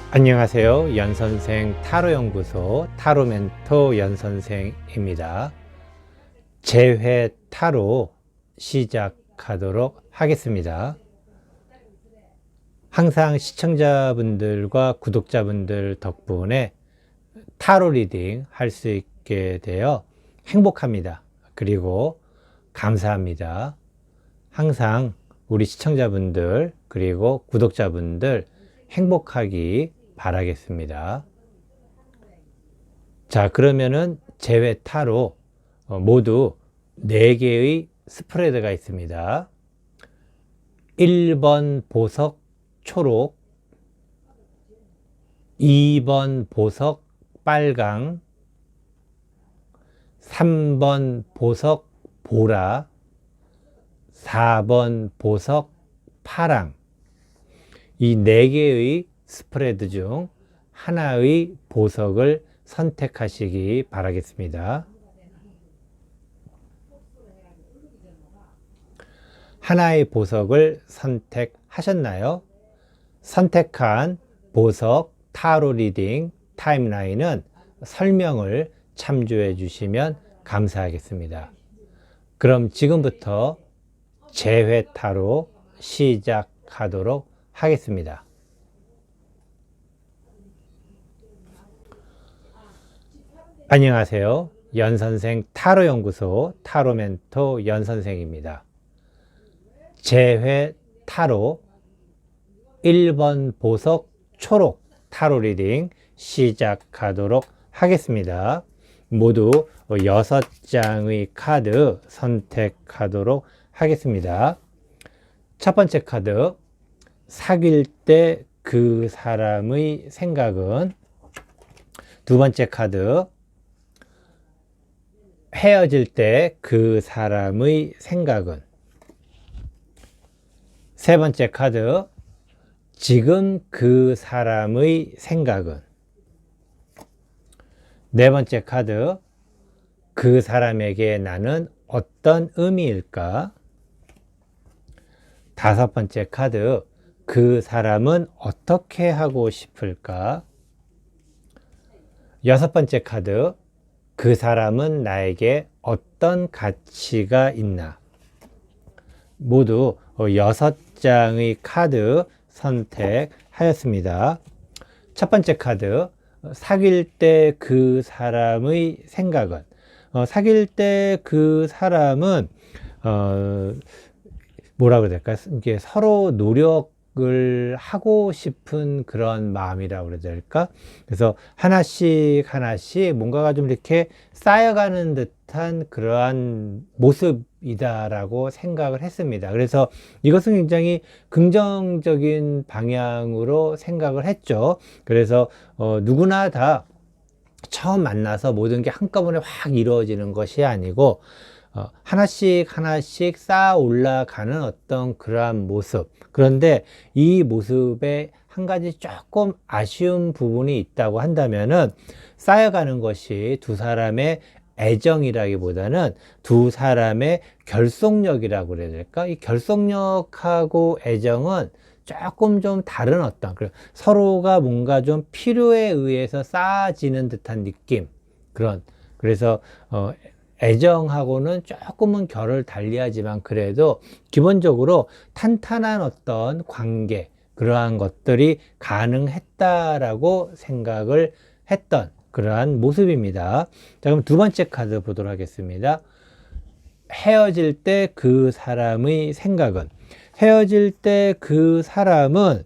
안녕하세요. 연선생 타로연구소 타로멘토 연선생입니다. 재회 타로 시작하도록 하겠습니다. 항상 시청자분들과 구독자분들 덕분에 타로 리딩 할 수 있게 되어 행복합니다. 그리고 감사합니다. 항상 우리 시청자분들 그리고 구독자분들 행복하기 바라겠습니다. 자, 그러면은 재회 타로 모두 4개의 스프레드가 있습니다. 1번 보석 초록, 2번 보석 빨강, 3번 보석 보라, 4번 보석 파랑. 이 4개의 스프레드 중 하나의 보석을 선택하시기 바라겠습니다. 하나의 보석을 선택하셨나요? 선택한 보석 타로 리딩 타임라인은 설명을 참조해 주시면 감사하겠습니다. 그럼 지금부터 재회 타로 시작하도록 하겠습니다. 안녕하세요. 연선생 타로연구소 타로멘토 연선생입니다. 재회 타로 1번 보석 초록 타로 리딩 시작하도록 하겠습니다. 모두 6장의 카드 선택하도록 하겠습니다. 첫 번째 카드, 사귈 때 그 사람의 생각은. 두 번째 카드, 헤어질 때 그 사람의 생각은. 세 번째 카드, 지금 그 사람의 생각은. 네 번째 카드, 그 사람에게 나는 어떤 의미일까? 다섯 번째 카드, 그 사람은 어떻게 하고 싶을까? 여섯 번째 카드, 그 사람은 나에게 어떤 가치가 있나? 모두 6장의 카드 선택하였습니다. 첫 번째 카드, 사귈 때 그 사람의 생각은. 사귈 때 그 사람은 뭐라고 해야 될까요? 이게 서로 노력을 하고 싶은 그런 마음이라고 그래야 될까? 그래서 하나씩 뭔가가 좀 이렇게 쌓여가는 듯한 그러한 모습이다라고 생각을 했습니다. 그래서 이것은 굉장히 긍정적인 방향으로 생각을 했죠. 그래서 누구나 다 처음 만나서 모든 게 한꺼번에 확 이루어지는 것이 아니고 하나씩 쌓아 올라가는 어떤 그러한 모습. 그런데 이 모습에 한 가지 조금 아쉬운 부분이 있다고 한다면은, 쌓여가는 것이 두 사람의 애정이라기보다는 두 사람의 결속력이라고 그래야 될까? 이 결속력하고 애정은 조금 좀 다른 어떤, 서로가 뭔가 좀 필요에 의해서 쌓아지는 듯한 느낌. 그래서 애정하고는 조금은 결을 달리하지만 그래도 기본적으로 탄탄한 어떤 관계, 그러한 것들이 가능했다라고 생각을 했던 그러한 모습입니다. 자, 그럼 두 번째 카드 보도록 하겠습니다. 헤어질 때 그 사람의 생각은. 헤어질 때 그 사람은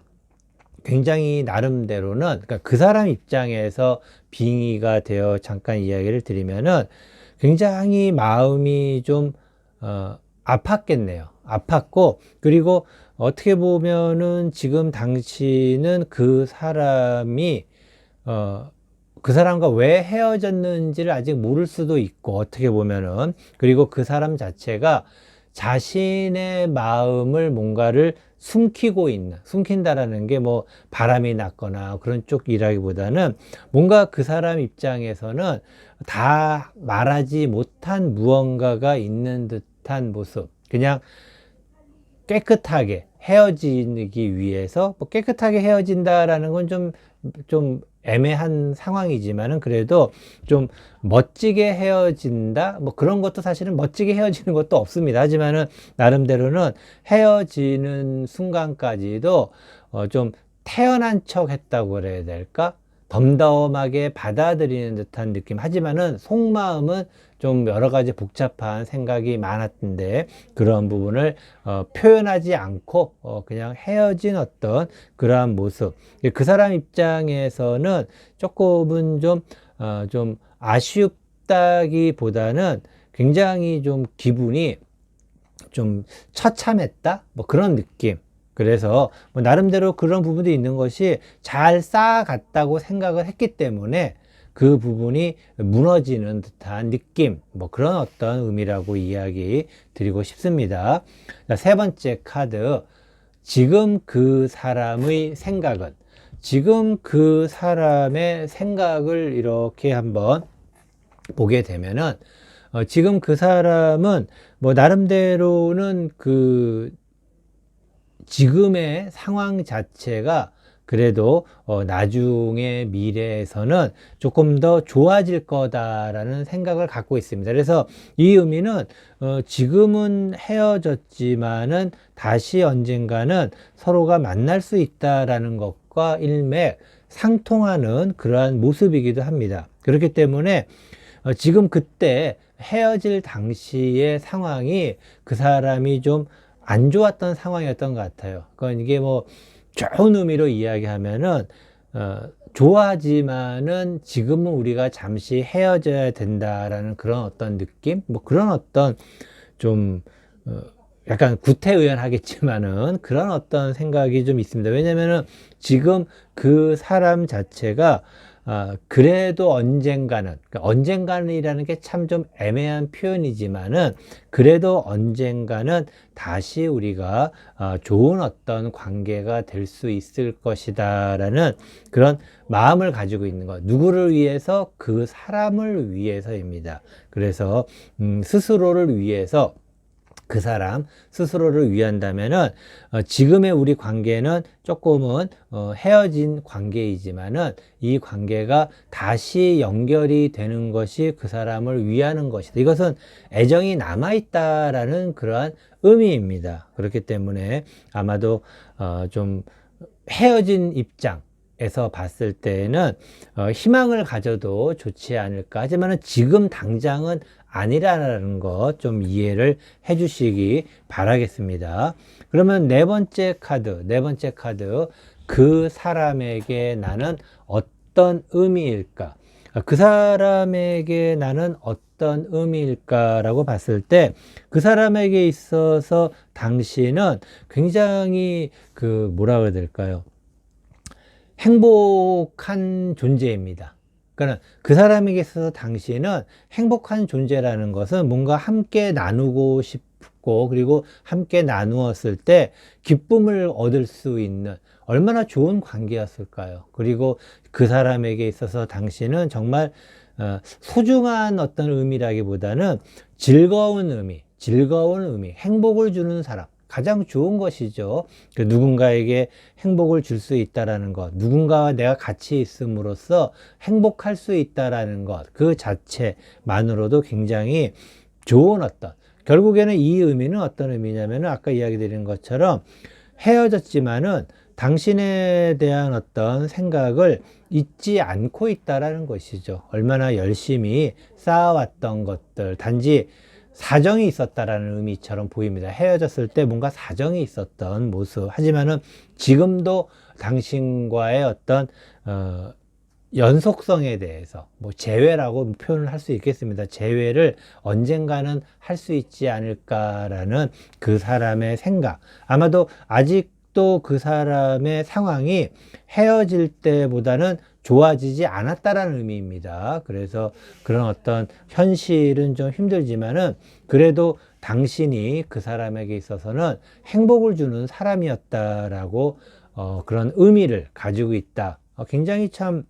굉장히 나름대로는, 그러니까 그 사람 입장에서 빙의가 되어 잠깐 이야기를 드리면은, 굉장히 마음이 좀 아팠겠네요. 아팠고, 그리고 어떻게 보면은 지금 당신은 그 사람이 그 사람과 왜 헤어졌는지를 아직 모를 수도 있고, 어떻게 보면은, 그리고 그 사람 자체가 자신의 마음을 뭔가를 숨긴다라는 게 뭐 바람이 났거나 그런 쪽이라기보다는, 뭔가 그 사람 입장에서는 다 말하지 못한 무언가가 있는 듯한 모습, 그냥 깨끗하게 헤어지기 위해서 뭐 깨끗하게 헤어진다라는 건 좀 애매한 상황이지만은 그래도 좀 멋지게 헤어진다 뭐 그런 것도 사실은 멋지게 헤어지는 것도 없습니다. 하지만은 나름대로는 헤어지는 순간까지도 좀 태연한 척 했다고 그래야 될까? 덤덤하게 받아들이는 듯한 느낌. 하지만은 속마음은 좀 여러 가지 복잡한 생각이 많았는데 그런 부분을 표현하지 않고 그냥 헤어진 어떤 그러한 모습. 그 사람 입장에서는 조금은 좀 아쉽다기보다는 굉장히 좀 기분이 좀 처참했다? 뭐 그런 느낌. 그래서 뭐 나름대로 그런 부분도 있는 것이 잘 쌓아갔다고 생각을 했기 때문에 그 부분이 무너지는 듯한 느낌, 뭐 그런 어떤 의미라고 이야기 드리고 싶습니다. 자, 세 번째 카드. 지금 그 사람의 생각은, 지금 그 사람의 생각을 이렇게 한번 보게 되면은 지금 그 사람은 뭐 나름대로는 그 지금의 상황 자체가 그래도 나중에 미래에서는 조금 더 좋아질 거다라는 생각을 갖고 있습니다. 그래서 이 의미는 지금은 헤어졌지만은 다시 언젠가는 서로가 만날 수 있다라는 것과 일맥 상통하는 그러한 모습이기도 합니다. 그렇기 때문에 지금 그때 헤어질 당시의 상황이 그 사람이 좀 안 좋았던 상황이었던 것 같아요. 그건 이게 뭐 좋은 의미로 이야기하면은 좋아하지만은 지금은 우리가 잠시 헤어져야 된다라는 그런 어떤 느낌, 뭐 그런 어떤 좀 약간 구태의연하겠지만은 그런 어떤 생각이 좀 있습니다. 왜냐면은 지금 그 사람 자체가 그래도 언젠가는, 그러니까 언젠가는이라는 게 참 좀 애매한 표현이지만은 그래도 언젠가는 다시 우리가 좋은 어떤 관계가 될 수 있을 것이다라는 그런 마음을 가지고 있는 것. 누구를 위해서? 그 사람을 위해서입니다. 그래서 스스로를 위해서, 그 사람 스스로를 위한다면은 지금의 우리 관계는 조금은 헤어진 관계이지만은 이 관계가 다시 연결이 되는 것이 그 사람을 위하는 것이다. 이것은 애정이 남아 있다라는 그러한 의미입니다. 그렇기 때문에 아마도 좀 헤어진 입장에서 봤을 때는 희망을 가져도 좋지 않을까. 하지만은 지금 당장은 아니라는 것 좀 이해를 해 주시기 바라겠습니다. 그러면 네 번째 카드. 그 사람에게 나는 어떤 의미일까? 그 사람에게 나는 어떤 의미일까라고 봤을 때 그 사람에게 있어서 당신은 굉장히 그 뭐라 그래야 될까요? 행복한 존재입니다. 그러니까 그 사람에게 있어서 당신은 행복한 존재라는 것은 뭔가 함께 나누고 싶고 그리고 함께 나누었을 때 기쁨을 얻을 수 있는 얼마나 좋은 관계였을까요? 그리고 그 사람에게 있어서 당신은 정말 소중한 어떤 의미라기보다는 즐거운 의미, 행복을 주는 사람. 가장 좋은 것이죠. 누군가에게 행복을 줄 수 있다라는 것, 누군가와 내가 같이 있음으로써 행복할 수 있다라는 것, 그 자체만으로도 굉장히 좋은 어떤, 결국에는 이 의미는 어떤 의미냐면은 아까 이야기 드린 것처럼 헤어졌지만은 당신에 대한 어떤 생각을 잊지 않고 있다라는 것이죠. 얼마나 열심히 쌓아왔던 것들, 단지 사정이 있었다라는 의미처럼 보입니다. 헤어졌을 때 뭔가 사정이 있었던 모습. 하지만은 지금도 당신과의 어떤 연속성에 대해서 뭐 재회라고 표현을 할 수 있겠습니다. 재회를 언젠가는 할 수 있지 않을까라는 그 사람의 생각. 아마도 아직도 그 사람의 상황이 헤어질 때보다는 좋아지지 않았다라는 의미입니다. 그래서 그런 어떤 현실은 좀 힘들지만은 그래도 당신이 그 사람에게 있어서는 행복을 주는 사람이었다라고 그런 의미를 가지고 있다. 굉장히 참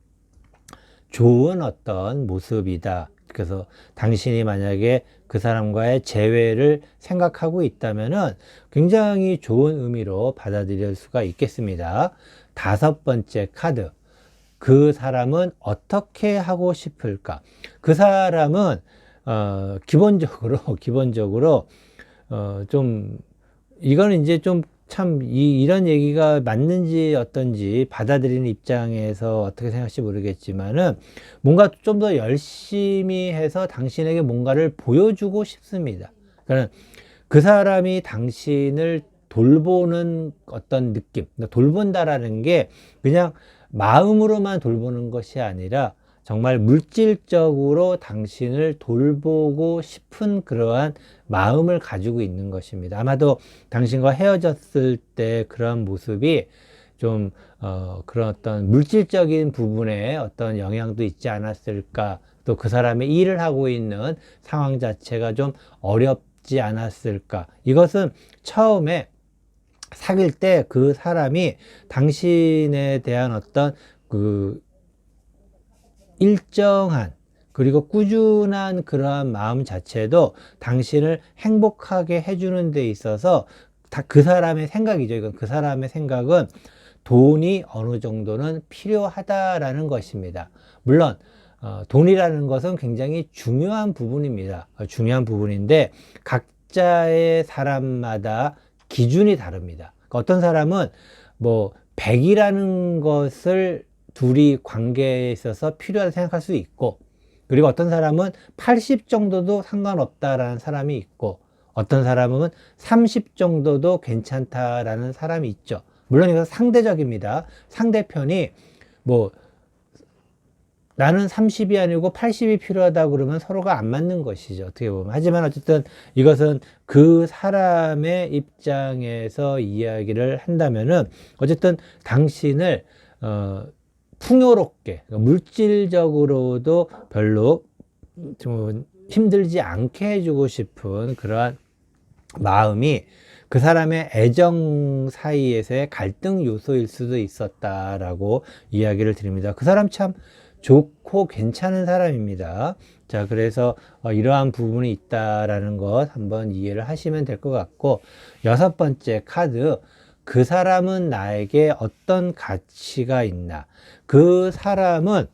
좋은 어떤 모습이다. 그래서 당신이 만약에 그 사람과의 재회를 생각하고 있다면은 굉장히 좋은 의미로 받아들일 수가 있겠습니다. 다섯 번째 카드. 그 사람은 어떻게 하고 싶을까? 그 사람은 기본적으로 좀 이거는 이제 좀 참 이런 얘기가 맞는지 어떤지 받아들이는 입장에서 어떻게 생각할지 모르겠지만은 뭔가 좀 더 열심히 해서 당신에게 뭔가를 보여주고 싶습니다. 그러니까 그 사람이 당신을 돌보는 어떤 느낌, 그러니까 돌본다라는 게 그냥 마음으로만 돌보는 것이 아니라 정말 물질적으로 당신을 돌보고 싶은 그러한 마음을 가지고 있는 것입니다. 아마도 당신과 헤어졌을 때 그런 모습이 좀 그런 어떤 물질적인 부분에 어떤 영향도 있지 않았을까. 또 그 사람의 일을 하고 있는 상황 자체가 좀 어렵지 않았을까. 이것은 처음에 사귈 때 그 사람이 당신에 대한 어떤 그 일정한 그리고 꾸준한 그러한 마음 자체도 당신을 행복하게 해주는 데 있어서 다 그 사람의 생각이죠. 이건 그 사람의 생각은 돈이 어느 정도는 필요하다라는 것입니다. 물론 돈이라는 것은 굉장히 중요한 부분입니다. 중요한 부분인데 각자의 사람마다 기준이 다릅니다. 그러니까 어떤 사람은 뭐 100이라는 것을 둘이 관계에 있어서 필요하다 생각할 수 있고, 그리고 어떤 사람은 80 정도도 상관없다라는 사람이 있고, 어떤 사람은 30 정도도 괜찮다라는 사람이 있죠. 물론 이건 상대적입니다. 상대편이 뭐 나는 30이 아니고 80이 필요하다 그러면 서로가 안 맞는 것이죠. 어떻게 보면. 하지만 어쨌든 이것은 그 사람의 입장에서 이야기를 한다면은 어쨌든 당신을 풍요롭게, 물질적으로도 별로 좀 힘들지 않게 해주고 싶은 그러한 마음이 그 사람의 애정 사이에서의 갈등 요소일 수도 있었다라고 이야기를 드립니다. 그 사람 참 좋고 괜찮은 사람입니다. 자, 그래서 이러한 부분이 있다라는 것 한번 이해를 하시면 될 것 같고, 여섯 번째 카드. 그 사람은 나에게 어떤 가치가 있나? 그 사람은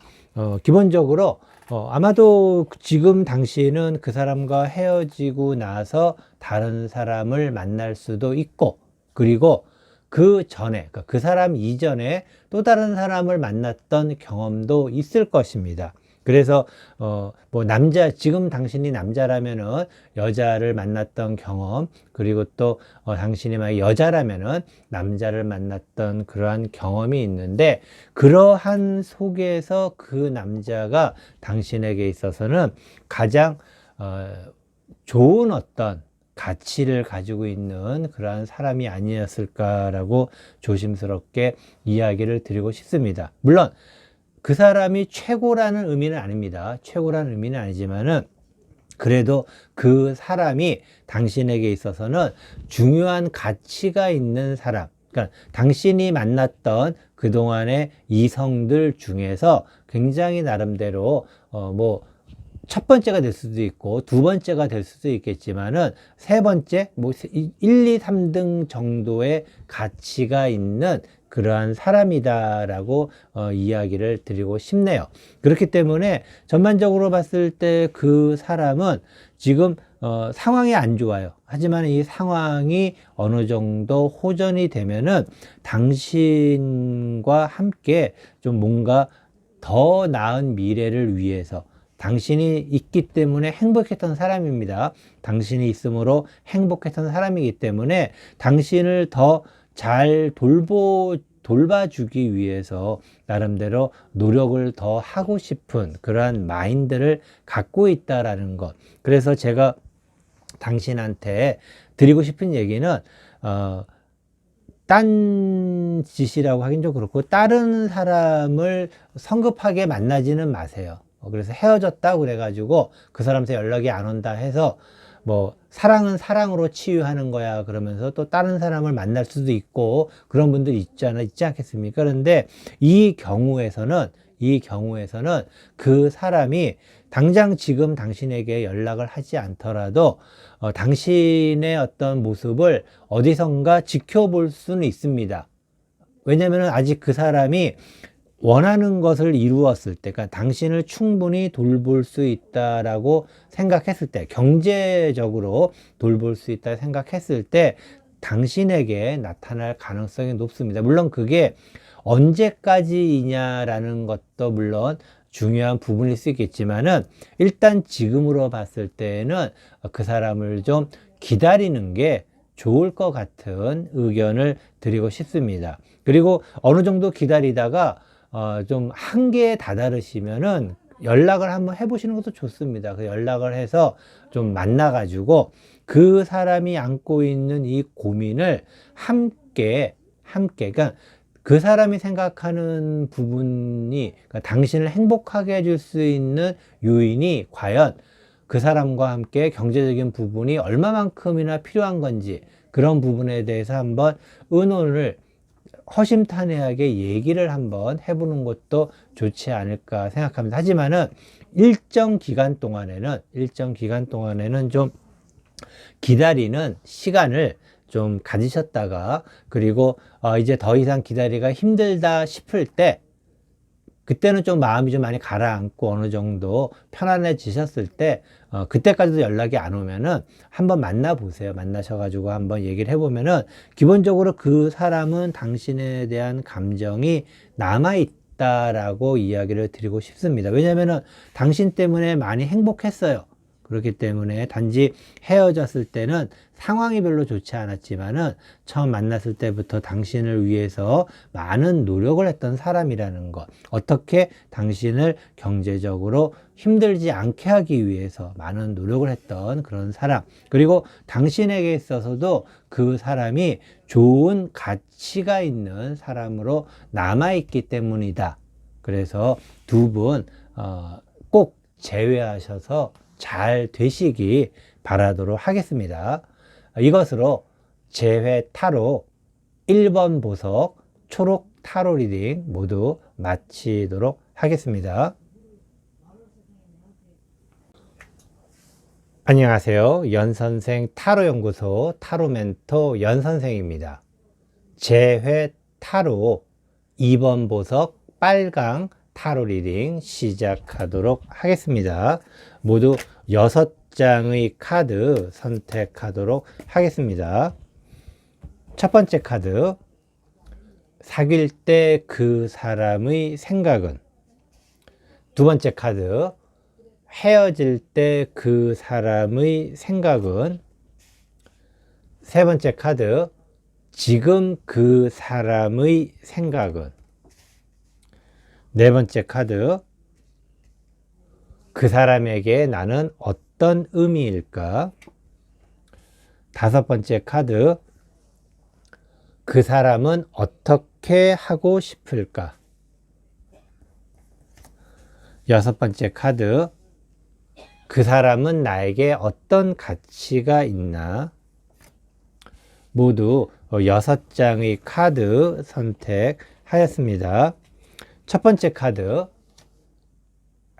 기본적으로 아마도 지금 당신은 그 사람과 헤어지고 나서 다른 사람을 만날 수도 있고, 그리고 그 전에, 그 사람 이전에 또 다른 사람을 만났던 경험도 있을 것입니다. 그래서 뭐 지금 당신이 남자라면은 여자를 만났던 경험, 그리고 또 당신이 만약 여자라면은 남자를 만났던 그러한 경험이 있는데, 그러한 속에서 그 남자가 당신에게 있어서는 가장 좋은 어떤 가치를 가지고 있는 그러한 사람이 아니었을까라고 조심스럽게 이야기를 드리고 싶습니다. 물론 그 사람이 최고라는 의미는 아닙니다. 최고라는 의미는 아니지만은 그래도 그 사람이 당신에게 있어서는 중요한 가치가 있는 사람, 그러니까 당신이 만났던 그동안의 이성들 중에서 굉장히 나름대로 뭐 첫 번째가 될 수도 있고 두 번째가 될 수도 있겠지만은 세 번째, 뭐 1, 2, 3등 정도의 가치가 있는 그러한 사람이다라고 이야기를 드리고 싶네요. 그렇기 때문에 전반적으로 봤을 때 그 사람은 지금 상황이 안 좋아요. 하지만 이 상황이 어느 정도 호전이 되면은 당신과 함께 좀 뭔가 더 나은 미래를 위해서, 당신이 있기 때문에 행복했던 사람입니다. 당신이 있음으로 행복했던 사람이기 때문에 당신을 더 잘 돌봐주기 위해서 나름대로 노력을 더 하고 싶은 그러한 마인드를 갖고 있다라는 것. 그래서 제가 당신한테 드리고 싶은 얘기는 딴 짓이라고 하긴 좀 그렇고, 다른 사람을 성급하게 만나지는 마세요. 그래서 헤어졌다고 그래가지고 그 사람한테 연락이 안 온다 해서 뭐 사랑은 사랑으로 치유하는 거야 그러면서 또 다른 사람을 만날 수도 있고 그런 분들이 있지 않겠습니까? 그런데 이 경우에서는 그 사람이 당장 지금 당신에게 연락을 하지 않더라도 당신의 어떤 모습을 어디선가 지켜볼 수는 있습니다. 왜냐하면 아직 그 사람이 원하는 것을 이루었을 때, 그러니까 당신을 충분히 돌볼 수 있다라고 생각했을 때, 경제적으로 돌볼 수 있다 생각했을 때 당신에게 나타날 가능성이 높습니다. 물론 그게 언제까지이냐라는 것도 물론 중요한 부분일 수 있겠지만은, 일단 지금으로 봤을 때는 그 사람을 좀 기다리는 게 좋을 것 같은 의견을 드리고 싶습니다. 그리고 어느 정도 기다리다가 좀 한계에 다다르시면은 연락을 한번 해보시는 것도 좋습니다. 그 연락을 해서 좀 만나가지고 그 사람이 안고 있는 이 고민을 함께, 그러니까 그 사람이 생각하는 부분이, 그러니까 당신을 행복하게 해줄 수 있는 요인이 과연 그 사람과 함께 경제적인 부분이 얼마만큼이나 필요한 건지, 그런 부분에 대해서 한번 의논을 허심탄회하게 얘기를 한번 해보는 것도 좋지 않을까 생각합니다. 하지만은 일정 기간 동안에는 좀 기다리는 시간을 좀 가지셨다가, 그리고 이제 더 이상 기다리기가 힘들다 싶을 때, 그때는 좀 마음이 좀 많이 가라앉고 어느 정도 편안해지셨을 때, 그때까지도 연락이 안 오면은 한번 만나보세요. 만나셔가지고 한번 얘기를 해보면은 기본적으로 그 사람은 당신에 대한 감정이 남아있다라고 이야기를 드리고 싶습니다. 왜냐면은 당신 때문에 많이 행복했어요. 그렇기 때문에 단지 헤어졌을 때는 상황이 별로 좋지 않았지만은 처음 만났을 때부터 당신을 위해서 많은 노력을 했던 사람이라는 것, 어떻게 당신을 경제적으로 힘들지 않게 하기 위해서 많은 노력을 했던 그런 사람, 그리고 당신에게 있어서도 그 사람이 좋은 가치가 있는 사람으로 남아있기 때문이다. 그래서 두 분 꼭 재회하셔서 잘 되시기 바라도록 하겠습니다. 이것으로 재회 타로 1번 보석 초록 타로 리딩 모두 마치도록 하겠습니다. 안녕하세요. 연선생 타로연구소 타로멘토 연선생입니다. 재회 타로 2번 보석 빨강 타로 리딩 시작하도록 하겠습니다. 모두 6장의 카드 선택하도록 하겠습니다. 첫 번째 카드, 사귈 때 그 사람의 생각은. 두 번째 카드, 헤어질 때 그 사람의 생각은. 세 번째 카드, 지금 그 사람의 생각은. 네 번째 카드, 그 사람에게 나는 어떤 의미일까? 다섯 번째 카드, 그 사람은 어떻게 하고 싶을까? 여섯 번째 카드, 그 사람은 나에게 어떤 가치가 있나? 모두 6장의 카드 선택하였습니다. 첫 번째 카드,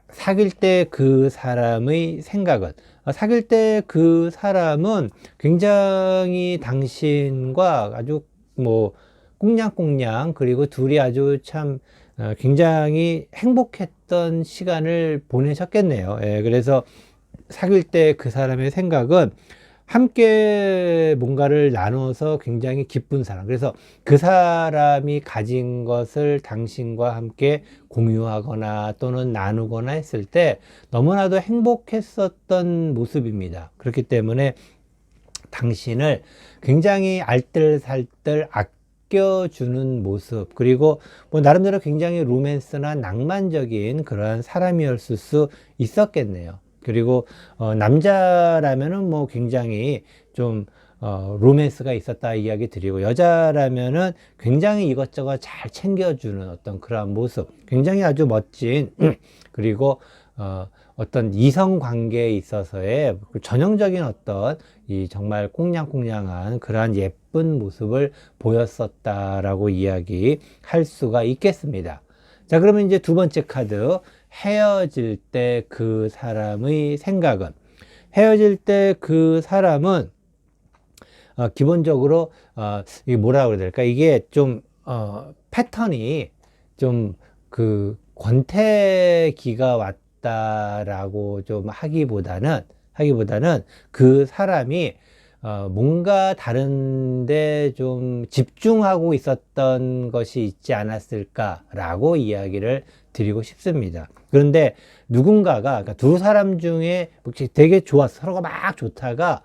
사귈 때 그 사람의 생각은. 사귈 때 그 사람은 굉장히 당신과 아주 꽁냥꽁냥, 그리고 둘이 아주 참 굉장히 행복했던 시간을 보내셨겠네요. 예, 그래서 사귈 때 그 사람의 생각은 함께 뭔가를 나눠서 굉장히 기쁜 사람. 그래서 그 사람이 가진 것을 당신과 함께 공유하거나 또는 나누거나 했을 때 너무나도 행복했었던 모습입니다. 그렇기 때문에 당신을 굉장히 알뜰살뜰 아껴주는 모습, 그리고 나름대로 굉장히 로맨스나 낭만적인 그러한 사람이었을 수 있었겠네요. 그리고 남자라면은 굉장히 좀 로맨스가 있었다 이야기 드리고, 여자라면은 굉장히 이것저것 잘 챙겨주는 어떤 그런 모습, 굉장히 아주 멋진 그리고 어떤 이성 관계에 있어서의 전형적인 어떤 이 정말 꽁냥꽁냥한 그러한 예쁜 모습을 보였었다라고 이야기할 수가 있겠습니다. 자, 그러면 이제 두 번째 카드, 헤어질 때 그 사람의 생각은, 헤어질 때 그 사람은 기본적으로 이게 뭐라 그래야 될까? 이게 좀 패턴이 좀 그 권태기가 왔다라고 좀 하기보다는 그 사람이 뭔가 다른데 좀 집중하고 있었던 것이 있지 않았을까라고 이야기를 드리고 싶습니다. 그런데 누군가가, 그러니까 두 사람 중에 되게 좋았어, 서로가 막 좋다가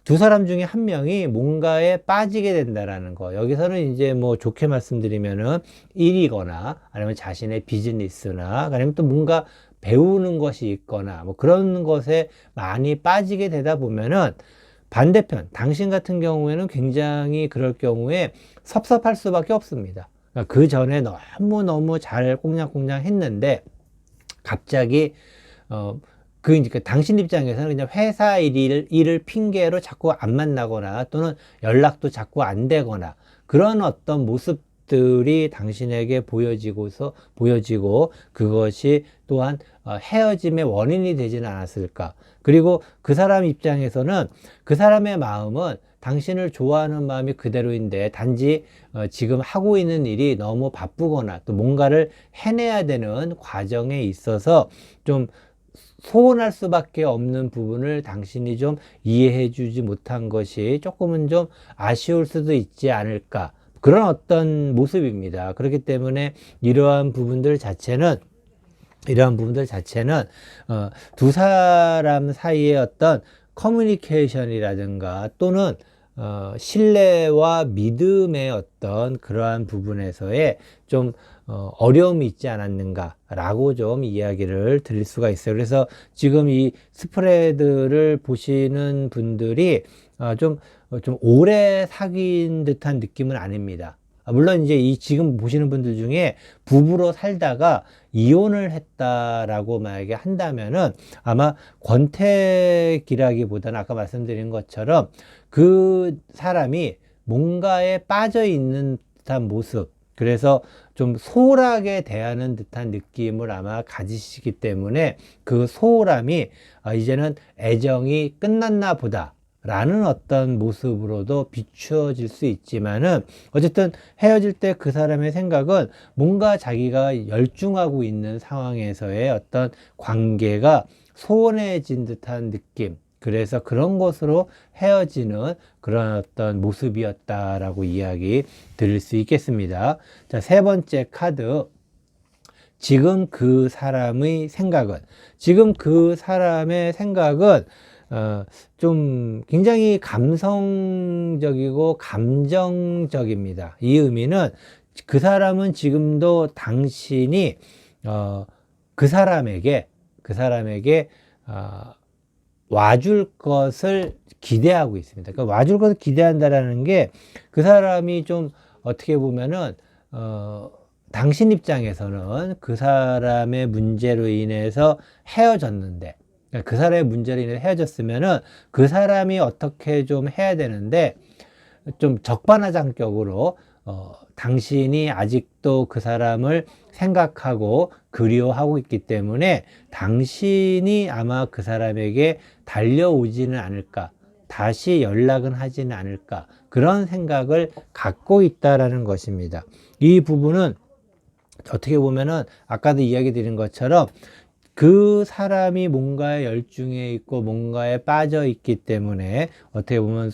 두 사람 중에 한 명이 뭔가에 빠지게 된다라는 거. 여기서는 이제 뭐 좋게 말씀드리면은 일이거나 아니면 자신의 비즈니스나 아니면 또 뭔가 배우는 것이 있거나 뭐 그런 것에 많이 빠지게 되다 보면은 반대편, 당신 같은 경우에는 굉장히 그럴 경우에 섭섭할 수밖에 없습니다. 그러니까 그 전에 너무너무 잘 꽁냥꽁냥 했는데 갑자기 그 당신 입장에서는 그냥 회사 일을 핑계로 자꾸 안 만나거나 또는 연락도 자꾸 안 되거나 그런 어떤 모습들이 당신에게 보여지고 그것이 또한 헤어짐의 원인이 되지는 않았을까. 그리고 그 사람 입장에서는 그 사람의 마음은 당신을 좋아하는 마음이 그대로인데 단지 지금 하고 있는 일이 너무 바쁘거나 또 뭔가를 해내야 되는 과정에 있어서 좀 소원할 수밖에 없는 부분을 당신이 좀 이해해 주지 못한 것이 조금은 좀 아쉬울 수도 있지 않을까. 그런 어떤 모습입니다. 그렇기 때문에 이러한 부분들 자체는 두 사람 사이의 어떤 커뮤니케이션이라든가 또는 신뢰와 믿음의 어떤 그러한 부분에서의 좀 어려움이 있지 않았는가라고 좀 이야기를 드릴 수가 있어요. 그래서 지금 이 스프레드를 보시는 분들이 좀 오래 사귄 듯한 느낌은 아닙니다. 물론 이제 이 지금 보시는 분들 중에 부부로 살다가 이혼을 했다라고 만약에 한다면은 아마 권태기라기보다는 아까 말씀드린 것처럼 그 사람이 뭔가에 빠져 있는 듯한 모습, 그래서 좀 소홀하게 대하는 듯한 느낌을 아마 가지시기 때문에 그 소홀함이 이제는 애정이 끝났나 보다 라는 어떤 모습으로도 비추어질 수 있지만은 어쨌든 헤어질 때 그 사람의 생각은 뭔가 자기가 열중하고 있는 상황에서의 어떤 관계가 소원해진 듯한 느낌, 그래서 그런 것으로 헤어지는 그런 어떤 모습이었다라고 이야기 드릴 수 있겠습니다. 자, 세 번째 카드. 지금 그 사람의 생각은, 좀 굉장히 감성적이고 감정적입니다. 이 의미는 그 사람은 지금도 당신이 그 사람에게 와줄 것을 기대하고 있습니다. 그러니까 와줄 것을 기대한다라는 게 그 사람이 좀 어떻게 보면은 당신 입장에서는 그 사람의 문제로 인해서 헤어졌는데, 그 사람의 문제로 인해서 헤어졌으면은 그 사람이 어떻게 좀 해야 되는데 좀 적반하장격으로 당신이 아직도 그 사람을 생각하고 그리워하고 있기 때문에 당신이 아마 그 사람에게 달려오지는 않을까, 다시 연락은 하지는 않을까, 그런 생각을 갖고 있다라는 것입니다. 이 부분은 어떻게 보면은 아까도 이야기 드린 것처럼 그 사람이 뭔가에 열중해 있고 뭔가에 빠져 있기 때문에 어떻게 보면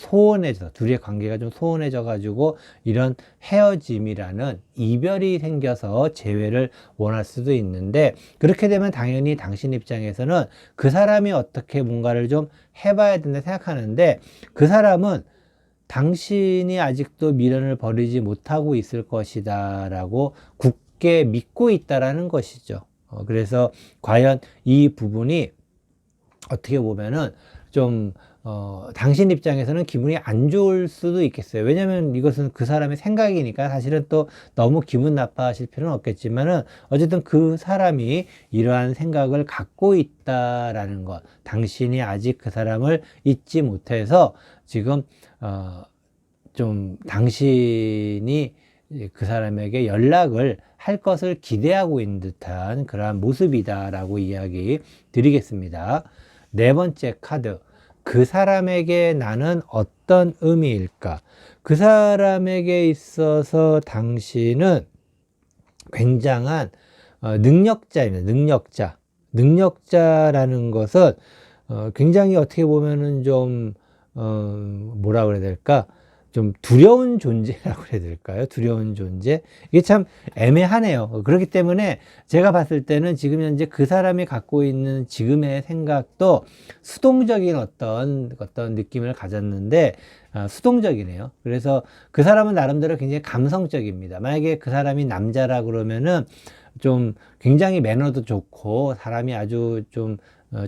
둘의 관계가 좀 소원해져 가지고 이런 헤어짐이라는 이별이 생겨서 재회를 원할 수도 있는데, 그렇게 되면 당연히 당신 입장에서는 그 사람이 어떻게 뭔가를 좀 해봐야 된다 생각하는데 그 사람은 당신이 아직도 미련을 버리지 못하고 있을 것이다 라고 굳게 믿고 있다라는 것이죠. 그래서 과연 이 부분이 어떻게 보면은 좀 당신 입장에서는 기분이 안 좋을 수도 있겠어요. 왜냐면 이것은 그 사람의 생각이니까 사실은 또 너무 기분 나빠하실 필요는 없겠지만은 어쨌든 그 사람이 이러한 생각을 갖고 있다라는 것, 당신이 아직 그 사람을 잊지 못해서 지금 좀 당신이 그 사람에게 연락을 할 것을 기대하고 있는 듯한 그러한 모습이다라고 이야기 드리겠습니다. 네 번째 카드. 그 사람에게 나는 어떤 의미일까? 그 사람에게 있어서 당신은 굉장한 능력자입니다. 능력자. 능력자라는 것은 굉장히 어떻게 보면은 좀 뭐라 그래야 될까? 좀 두려운 존재라고 해야 될까요? 두려운 존재. 이게 참 애매하네요. 그렇기 때문에 제가 봤을 때는 지금 현재 그 사람이 갖고 있는 지금의 생각도 수동적인 어떤 느낌을 가졌는데, 수동적이네요. 그래서 그 사람은 나름대로 굉장히 감성적입니다. 만약에 그 사람이 남자라 그러면은 좀 굉장히 매너도 좋고 사람이 아주 좀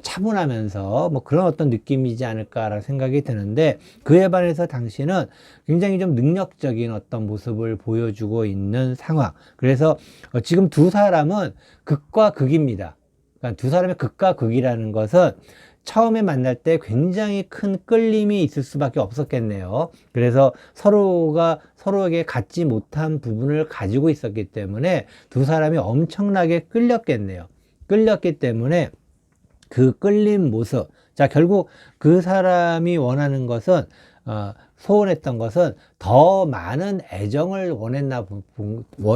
차분하면서 뭐 그런 어떤 느낌이지 않을까라는 생각이 드는데, 그에 반해서 당신은 굉장히 좀 능력적인 어떤 모습을 보여주고 있는 상황. 그래서 지금 두 사람은 극과 극입니다. 그러니까 두 사람의 극과 극이라는 것은 처음에 만날 때 굉장히 큰 끌림이 있을 수밖에 없었겠네요. 그래서 서로가 서로에게 갖지 못한 부분을 가지고 있었기 때문에 두 사람이 엄청나게 끌렸겠네요. 끌렸기 때문에 그 끌린 모습. 자, 결국 그 사람이 원하는 것은, 소원했던 것은 더 많은 애정을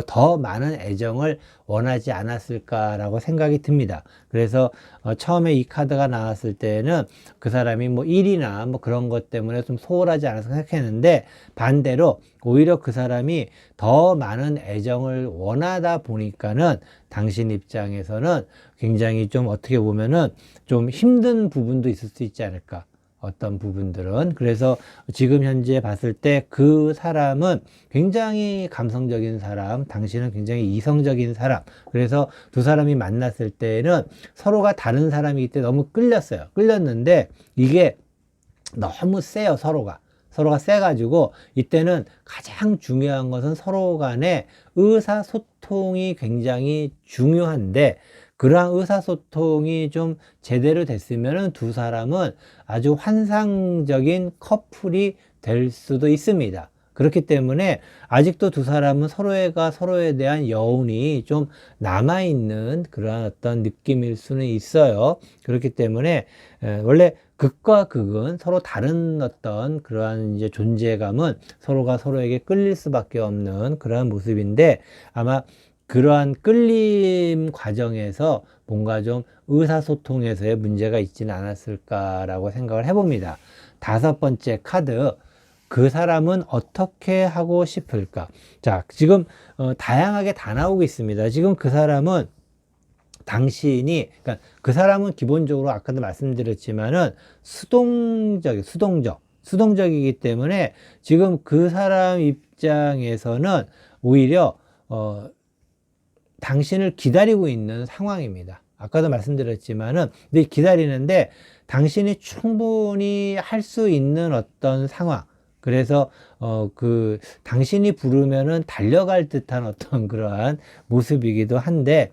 더 많은 애정을 원하지 않았을까라고 생각이 듭니다. 그래서 처음에 이 카드가 나왔을 때는 그 사람이 뭐 일이나 뭐 그런 것 때문에 좀 소홀하지 않아서 생각했는데, 반대로 오히려 그 사람이 더 많은 애정을 원하다 보니까는 당신 입장에서는 굉장히 좀 어떻게 보면은 좀 힘든 부분도 있을 수 있지 않을까. 어떤 부분들은. 그래서 지금 현재 봤을 때 그 사람은 굉장히 감성적인 사람, 당신은 굉장히 이성적인 사람. 그래서 두 사람이 만났을 때는 서로가 다른 사람이기 때문에 너무 끌렸어요. 끌렸는데 이게 너무 세요, 서로가 세가지고, 이때는 가장 중요한 것은 서로 간의 의사소통이 굉장히 중요한데, 그러한 의사소통이 좀 제대로 됐으면 두 사람은 아주 환상적인 커플이 될 수도 있습니다. 그렇기 때문에 아직도 두 사람은 서로가 서로에 대한 여운이 좀 남아있는 그러한 어떤 느낌일 수는 있어요. 그렇기 때문에 원래 극과 극은 서로 다른 어떤 그러한 이제 존재감은 서로가 서로에게 끌릴 수밖에 없는 그러한 모습인데, 아마 그러한 끌림 과정에서 뭔가 좀 의사소통에서의 문제가 있지는 않았을까라고 생각을 해봅니다. 다섯 번째 카드. 그 사람은 어떻게 하고 싶을까? 자, 지금 다양하게 다 나오고 있습니다. 지금 그 사람은 당신이, 그러니까 그 사람은 기본적으로 아까도 말씀드렸지만은 수동적이기 때문에 지금 그 사람 입장에서는 오히려 당신을 기다리고 있는 상황입니다. 아까도 말씀드렸지만은, 근데 기다리는데 당신이 충분히 할 수 있는 어떤 상황. 그래서 당신이 부르면은 달려갈 듯한 어떤 그러한 모습이기도 한데,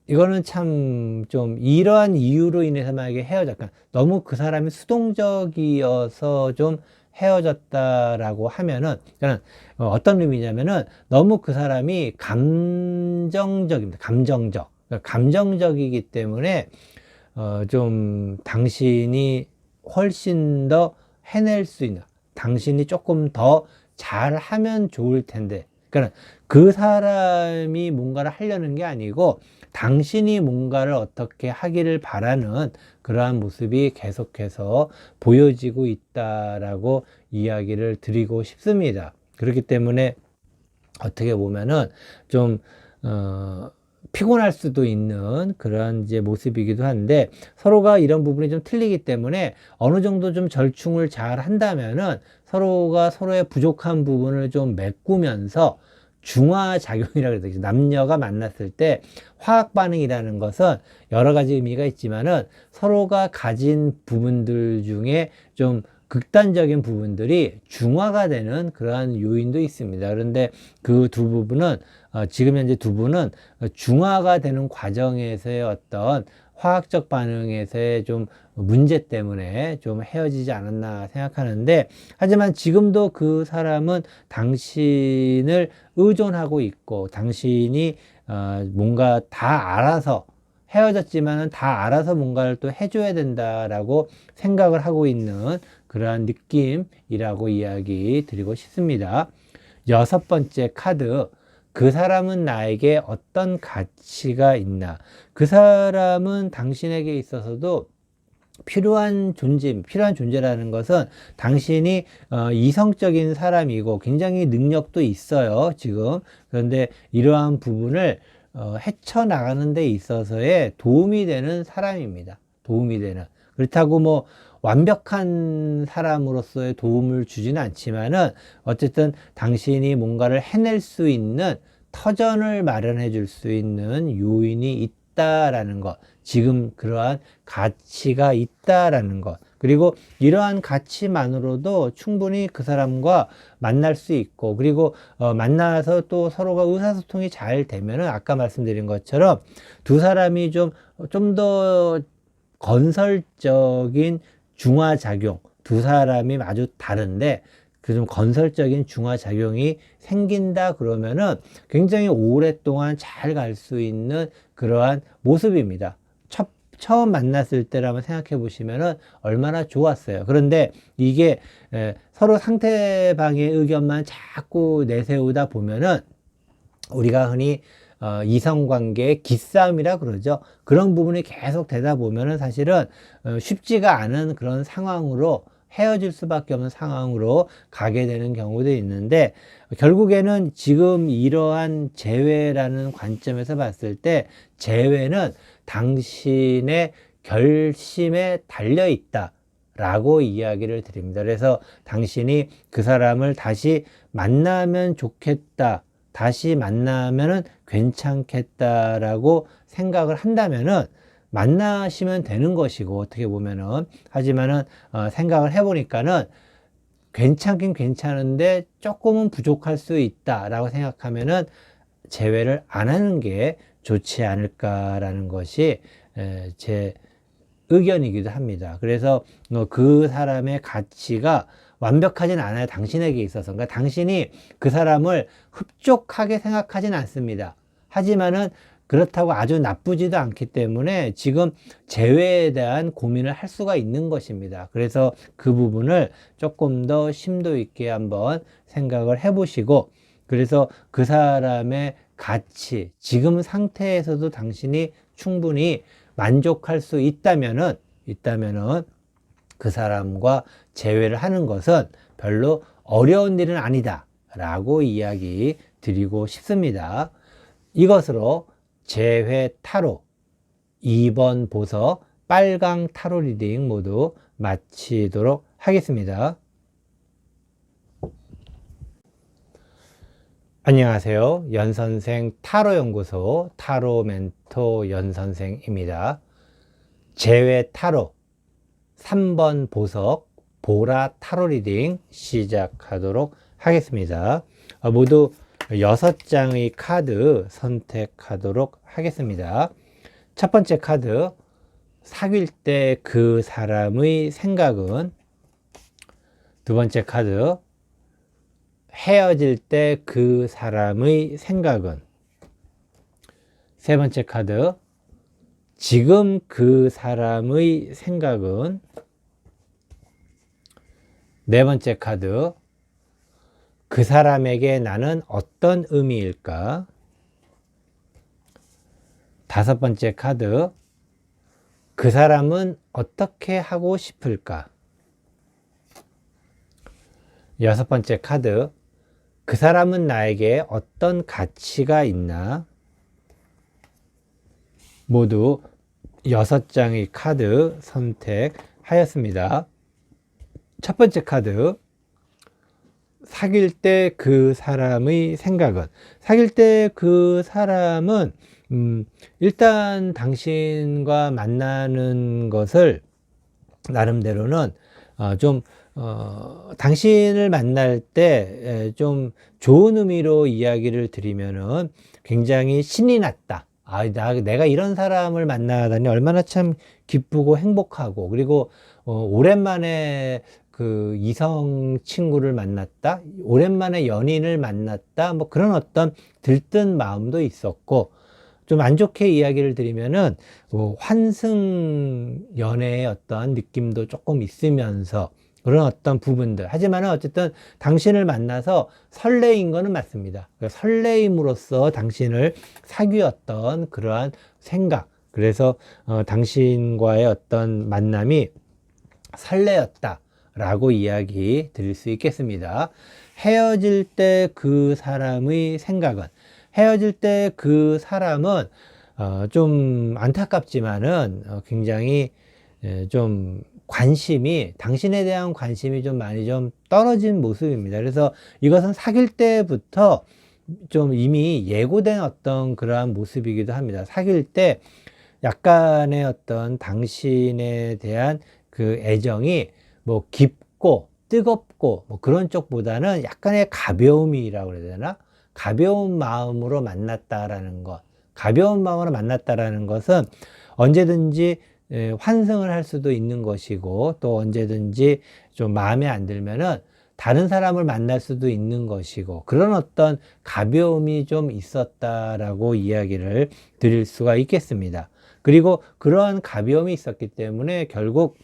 이거는 참 좀 이러한 이유로 인해서 만약에 헤어졌다, 너무 그 사람이 수동적이어서 좀 헤어졌다라고 하면은, 저는 어떤 의미냐면은 너무 그 사람이 감정적입니다. 감정적이기 때문에 좀 당신이 훨씬 더 해낼 수 있는, 당신이 조금 더 잘하면 좋을 텐데, 그러니까 그 사람이 뭔가를 하려는 게 아니고 당신이 뭔가를 어떻게 하기를 바라는 그러한 모습이 계속해서 보여지고 있다라고 이야기를 드리고 싶습니다. 그렇기 때문에 어떻게 보면은 좀 피곤할 수도 있는 그런 이제 모습이기도 한데, 서로가 이런 부분이 좀 틀리기 때문에 어느 정도 좀 절충을 잘 한다면은 서로가 서로의 부족한 부분을 좀 메꾸면서, 중화작용이라고 그러죠. 남녀가 만났을 때 화학 반응이라는 것은 여러 가지 의미가 있지만은 서로가 가진 부분들 중에 좀 극단적인 부분들이 중화가 되는 그러한 요인도 있습니다. 그런데 그 두 부분은 지금 현재 두 분은 중화가 되는 과정에서의 어떤 화학적 반응에서의 좀 문제 때문에 좀 헤어지지 않았나 생각하는데, 하지만 지금도 그 사람은 당신을 의존하고 있고, 당신이 뭔가 다 알아서 헤어졌지만은 다 알아서 뭔가를 또 해줘야 된다라고 생각을 하고 있는 그러한 느낌이라고 이야기 드리고 싶습니다. 여섯 번째 카드, 그 사람은 나에게 어떤 가치가 있나? 그 사람은 당신에게 있어서도 필요한 존재라는 것은 당신이 이성적인 사람이고 굉장히 능력도 있어요, 지금. 그런데 이러한 부분을 헤쳐나가는 데 있어서의 도움이 되는 사람입니다. 도움이 되는. 그렇다고 뭐 완벽한 사람으로서의 도움을 주지는 않지만은 어쨌든 당신이 뭔가를 해낼 수 있는 터전을 마련해 줄 수 있는 요인이 있다라는 것, 지금 그러한 가치가 있다라는 것, 그리고 이러한 가치만으로도 충분히 그 사람과 만날 수 있고, 그리고 만나서 또 서로가 의사소통이 잘 되면은 아까 말씀드린 것처럼 두 사람이 좀 더 건설적인 중화작용, 두 사람이 아주 다른데 그 좀 건설적인 중화작용이 생긴다 그러면은 굉장히 오랫동안 잘 갈 수 있는 그러한 모습입니다. 처음 만났을 때라면 생각해 보시면은 얼마나 좋았어요. 그런데 이게 서로 상대방의 의견만 자꾸 내세우다 보면은 우리가 흔히 이성관계의 기싸움이라 그러죠. 그런 부분이 계속 되다 보면은 사실은 쉽지가 않은 그런 상황으로 헤어질 수밖에 없는 상황으로 가게 되는 경우도 있는데, 결국에는 지금 이러한 재회라는 관점에서 봤을 때 재회는 당신의 결심에 달려 있다 라고 이야기를 드립니다. 그래서 당신이 그 사람을 다시 만나면 좋겠다, 다시 만나면은 괜찮겠다라고 생각을 한다면은 만나시면 되는 것이고, 어떻게 보면은. 하지만은 생각을 해보니까는 괜찮긴 괜찮은데 조금은 부족할 수 있다라고 생각하면은 재회를 안 하는 게 좋지 않을까라는 것이 제 의견이기도 합니다. 그래서 그 사람의 가치가 완벽하진 않아요, 당신에게 있어서. 그러니까 당신이 그 사람을 흡족하게 생각하진 않습니다. 하지만은 그렇다고 아주 나쁘지도 않기 때문에 지금 재회에 대한 고민을 할 수가 있는 것입니다. 그래서 그 부분을 조금 더 심도 있게 한번 생각을 해보시고, 그래서 그 사람의 가치, 지금 상태에서도 당신이 충분히 만족할 수 있다면은 그 사람과 재회를 하는 것은 별로 어려운 일은 아니다 라고 이야기 드리고 싶습니다. 이것으로 재회 타로 2번 보석 빨강 타로 리딩 모두 마치도록 하겠습니다. 안녕하세요. 연선생 타로연구소 타로 멘토 연선생입니다. 재회 타로 3번 보석 보라 타로 리딩 시작하도록 하겠습니다. 모두 6장의 카드 선택하도록 하겠습니다. 첫 번째 카드, 사귈 때 그 사람의 생각은. 두 번째 카드, 헤어질 때 그 사람의 생각은. 세 번째 카드, 지금 그 사람의 생각은. 네 번째 카드, 그 사람에게 나는 어떤 의미일까? 다섯 번째 카드, 그 사람은 어떻게 하고 싶을까? 여섯 번째 카드, 그 사람은 나에게 어떤 가치가 있나? 모두 6장의 카드 선택하였습니다. 첫 번째 카드, 사귈 때 그 사람의 생각은. 사귈 때 그 사람은 일단 당신과 만나는 것을 나름대로는 당신을 만날 때 좀 좋은 의미로 이야기를 드리면은 굉장히 신이 났다, 내가 이런 사람을 만나다니 얼마나 참 기쁘고 행복하고, 그리고, 오랜만에 그 이성 친구를 만났다, 오랜만에 연인을 만났다, 뭐 그런 어떤 들뜬 마음도 있었고, 좀 안 좋게 이야기를 드리면은, 환승 연애의 어떤 느낌도 조금 있으면서, 그런 어떤 부분들. 하지만은 어쨌든 당신을 만나서 설레인 거는 맞습니다. 그러니까 설레임으로써 당신을 사귀었던 그러한 생각. 그래서 당신과의 어떤 만남이 설레였다라고 이야기 드릴 수 있겠습니다. 헤어질 때 그 사람의 생각은, 헤어질 때 그 사람은 좀 안타깝지만은 굉장히 좀 관심이, 당신에 대한 관심이 좀 많이 좀 떨어진 모습입니다. 그래서 이것은 사귈 때부터 좀 이미 예고된 어떤 그러한 모습이기도 합니다. 사귈 때 약간의 어떤 당신에 대한 그 애정이 뭐 깊고 뜨겁고 뭐 그런 쪽보다는 약간의 가벼움이라고 그래야 되나? 가벼운 마음으로 만났다라는 것. 가벼운 마음으로 만났다라는 것은 언제든지 환승을 할 수도 있는 것이고, 또 언제든지 좀 마음에 안 들면은 다른 사람을 만날 수도 있는 것이고, 그런 어떤 가벼움이 좀 있었다라고 이야기를 드릴 수가 있겠습니다. 그리고 그러한 가벼움이 있었기 때문에 결국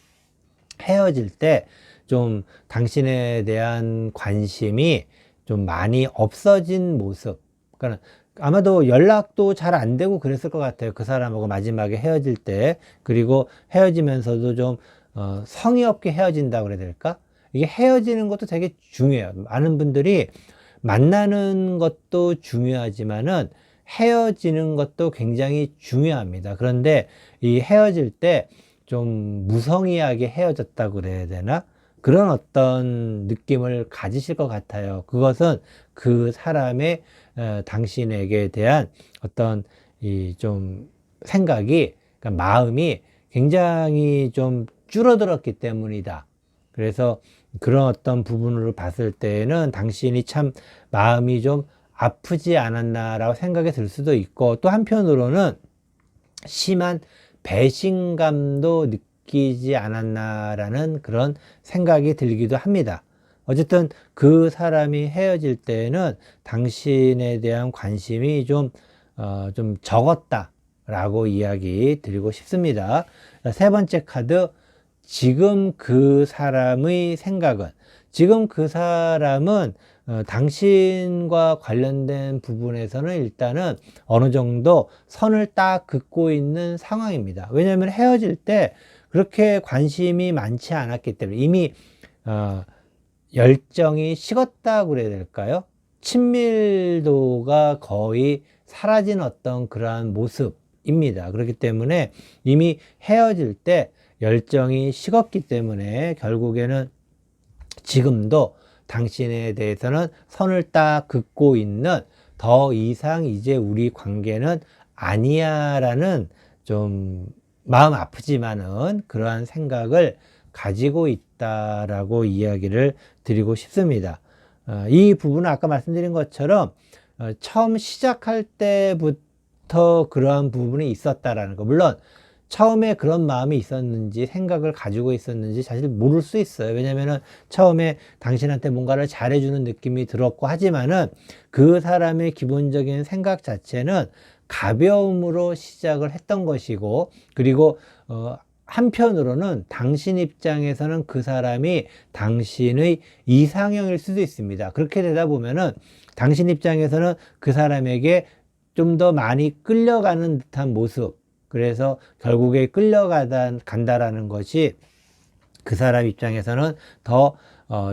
헤어질 때 좀 당신에 대한 관심이 좀 많이 없어진 모습. 그러니까 아마도 연락도 잘 안 되고 그랬을 것 같아요. 그 사람하고 마지막에 헤어질 때. 그리고 헤어지면서도 좀 성의 없게 헤어진다고 그래야 될까? 이게 헤어지는 것도 되게 중요해요. 많은 분들이 만나는 것도 중요하지만은 헤어지는 것도 굉장히 중요합니다. 그런데 이 헤어질 때 좀 무성의하게 헤어졌다고 그래야 되나? 그런 어떤 느낌을 가지실 것 같아요. 그것은 그 사람의 당신에게 대한 어떤 이 좀 생각이, 그러니까 마음이 굉장히 좀 줄어들었기 때문이다. 그래서 그런 어떤 부분으로 봤을 때에는 당신이 참 마음이 좀 아프지 않았나라고 생각이 들 수도 있고, 또 한편으로는 심한 배신감도 느끼지 않았나라는 그런 생각이 들기도 합니다. 어쨌든 그 사람이 헤어질 때는 당신에 대한 관심이 좀 적었다라고 이야기 드리고 싶습니다. 세 번째 카드, 지금 그 사람의 생각은, 지금 그 사람은 당신과 관련된 부분에서는 일단은 어느 정도 선을 딱 긋고 있는 상황입니다. 왜냐하면 헤어질 때 그렇게 관심이 많지 않았기 때문에 이미 열정이 식었다고 그래야 될까요? 친밀도가 거의 사라진 어떤 그러한 모습입니다. 그렇기 때문에 이미 헤어질 때 열정이 식었기 때문에 결국에는 지금도 당신에 대해서는 선을 딱 긋고 있는, 더 이상 이제 우리 관계는 아니야 라는 좀 마음 아프지만은 그러한 생각을 가지고 있다라고 이야기를 드리고 싶습니다. 이 부분은 아까 말씀드린 것처럼 처음 시작할 때부터 그러한 부분이 있었다라는 거. 물론 처음에 그런 마음이 있었는지 생각을 가지고 있었는지 사실 모를 수 있어요. 왜냐면은 처음에 당신한테 뭔가를 잘해주는 느낌이 들었고, 하지만은 그 사람의 기본적인 생각 자체는 가벼움으로 시작을 했던 것이고, 그리고 한편으로는 당신 입장에서는 그 사람이 당신의 이상형일 수도 있습니다. 그렇게 되다 보면은 당신 입장에서는 그 사람에게 좀 더 많이 끌려가는 듯한 모습, 그래서 결국에 끌려간다라는 것이 그 사람 입장에서는 더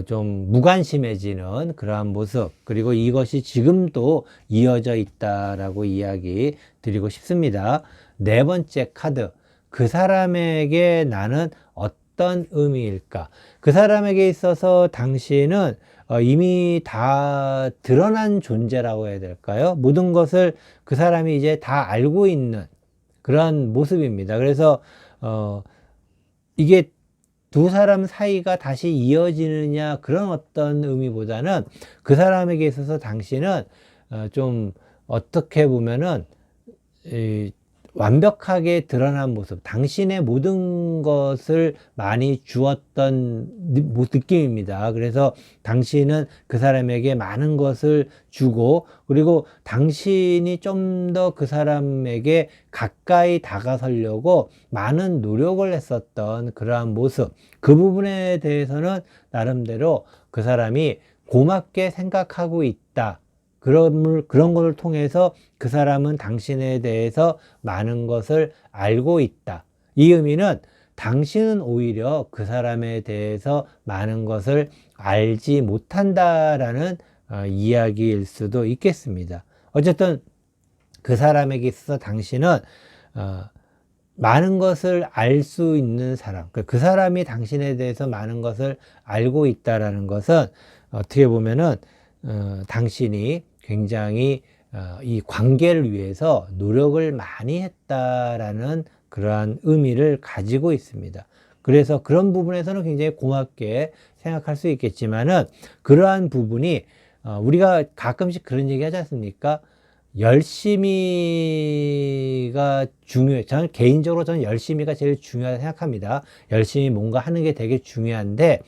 좀 무관심해지는 그러한 모습, 그리고 이것이 지금도 이어져 있다라고 이야기 드리고 싶습니다. 네 번째 카드, 그 사람에게 나는 어떤 의미일까? 그 사람에게 있어서 당신은 이미 다 드러난 존재라고 해야 될까요? 모든 것을 그 사람이 이제 다 알고 있는 그런 모습입니다. 그래서 이게 두 사람 사이가 다시 이어지느냐 그런 어떤 의미보다는 그 사람에게 있어서 당신은 좀 어떻게 보면은 완벽하게 드러난 모습, 당신의 모든 것을 많이 주었던 느낌입니다. 그래서 당신은 그 사람에게 많은 것을 주고, 그리고 당신이 좀 더 그 사람에게 가까이 다가서려고 많은 노력을 했었던 그러한 모습, 그 부분에 대해서는 나름대로 그 사람이 고맙게 생각하고 있다. 그런 것을 통해서 그 사람은 당신에 대해서 많은 것을 알고 있다. 이 의미는 당신은 오히려 그 사람에 대해서 많은 것을 알지 못한다라는 이야기일 수도 있겠습니다. 어쨌든 그 사람에게 있어서 당신은 많은 것을 알 수 있는 사람, 그 사람이 당신에 대해서 많은 것을 알고 있다라는 것은 어떻게 보면은 당신이 굉장히 이 관계를 위해서 노력을 많이 했다라는 그러한 의미를 가지고 있습니다. 그래서 그런 부분에서는 굉장히 고맙게 생각할 수 있겠지만은, 그러한 부분이 우리가 가끔씩 그런 얘기 하지 않습니까? 열심히가 중요해. 저는 개인적으로 열심히가 제일 중요하다고 생각합니다. 열심히 뭔가 하는 게 되게 중요한데,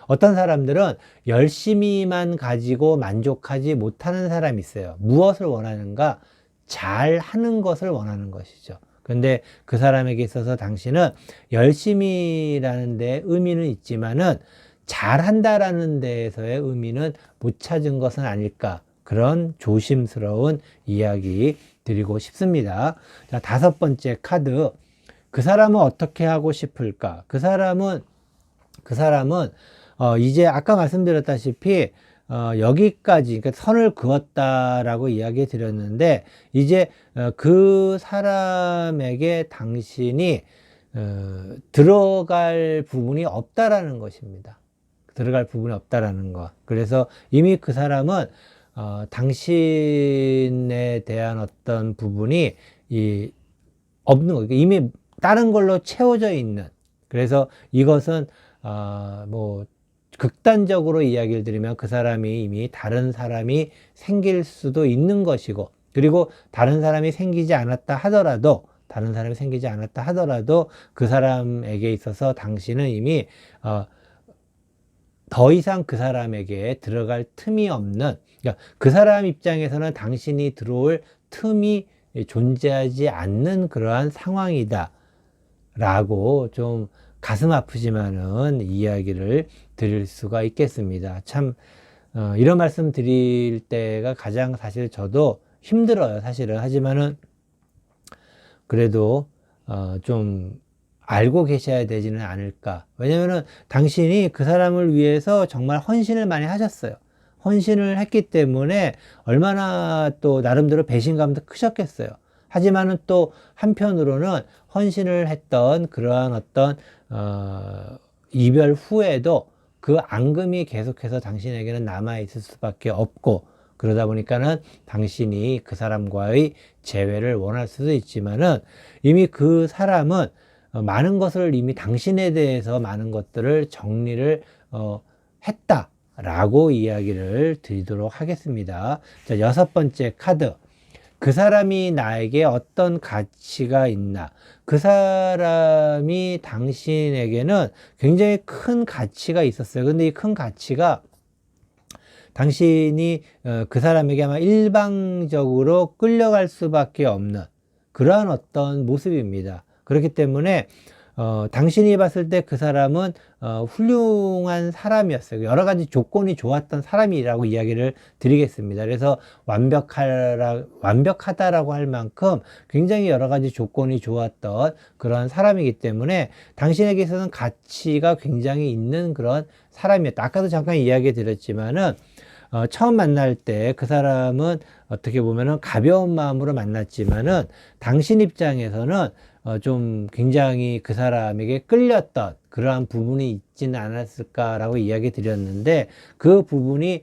어떤 사람들은 열심히만 가지고 만족하지 못하는 사람이 있어요. 무엇을 원하는가? 잘 하는 것을 원하는 것이죠. 그런데 그 사람에게 있어서 당신은 열심히라는 데 의미는 있지만은 잘한다라는 데에서의 의미는 못 찾은 것은 아닐까. 그런 조심스러운 이야기 드리고 싶습니다. 자, 5번째 카드. 그 사람은 어떻게 하고 싶을까? 그 사람은 이제 아까 말씀드렸다시피 여기까지, 그러니까 선을 그었다라고 이야기 드렸는데, 이제 그 사람에게 당신이 들어갈 부분이 없다라는 것입니다. 들어갈 부분이 없다라는 것. 그래서 이미 그 사람은 당신에 대한 어떤 부분이 없는 거, 이미 다른 걸로 채워져 있는. 그래서 이것은 뭐 극단적으로 이야기를 드리면 그 사람이 이미 다른 사람이 생길 수도 있는 것이고, 그리고 다른 사람이 생기지 않았다 하더라도 그 사람에게 있어서 당신은 이미 더 이상 그 사람에게 들어갈 틈이 없는, 그러니까 그 사람 입장에서는 당신이 들어올 틈이 존재하지 않는 그러한 상황이다 라고 좀 가슴 아프지만은 이야기를 드릴 수가 있겠습니다. 참 이런 말씀 드릴 때가 가장 사실 저도 힘들어요, 사실은. 하지만은 그래도 좀 알고 계셔야 되지는 않을까. 왜냐면은 당신이 그 사람을 위해서 정말 헌신을 많이 하셨어요. 헌신을 했기 때문에 얼마나 또 나름대로 배신감도 크셨겠어요. 하지만은 또 한편으로는 헌신을 했던 그러한 어떤 이별 후에도 그 앙금이 계속해서 당신에게는 남아 있을 수밖에 없고, 그러다 보니까는 당신이 그 사람과의 재회를 원할 수도 있지만은, 이미 그 사람은 많은 것을 이미 당신에 대해서 많은 것들을 정리를 했다라고 이야기를 드리도록 하겠습니다. 자, 6번째 카드. 그 사람이 나에게 어떤 가치가 있나? 그 사람이 당신에게는 굉장히 큰 가치가 있었어요. 근데 이 큰 가치가 당신이 그 사람에게 아마 일방적으로 끌려갈 수밖에 없는 그러한 어떤 모습입니다. 그렇기 때문에 당신이 봤을 때 그 사람은 훌륭한 사람이었어요. 여러 가지 조건이 좋았던 사람이라고 이야기를 드리겠습니다. 그래서 완벽하다라고 할 만큼 굉장히 여러 가지 조건이 좋았던 그런 사람이기 때문에 당신에게 있어서는 가치가 굉장히 있는 그런 사람이었다. 아까도 잠깐 이야기 드렸지만은 처음 만날 때 그 사람은 어떻게 보면은 가벼운 마음으로 만났지만은 당신 입장에서는 좀 굉장히 그 사람에게 끌렸던 그러한 부분이 있지는 않았을까라고 이야기 드렸는데, 그 부분이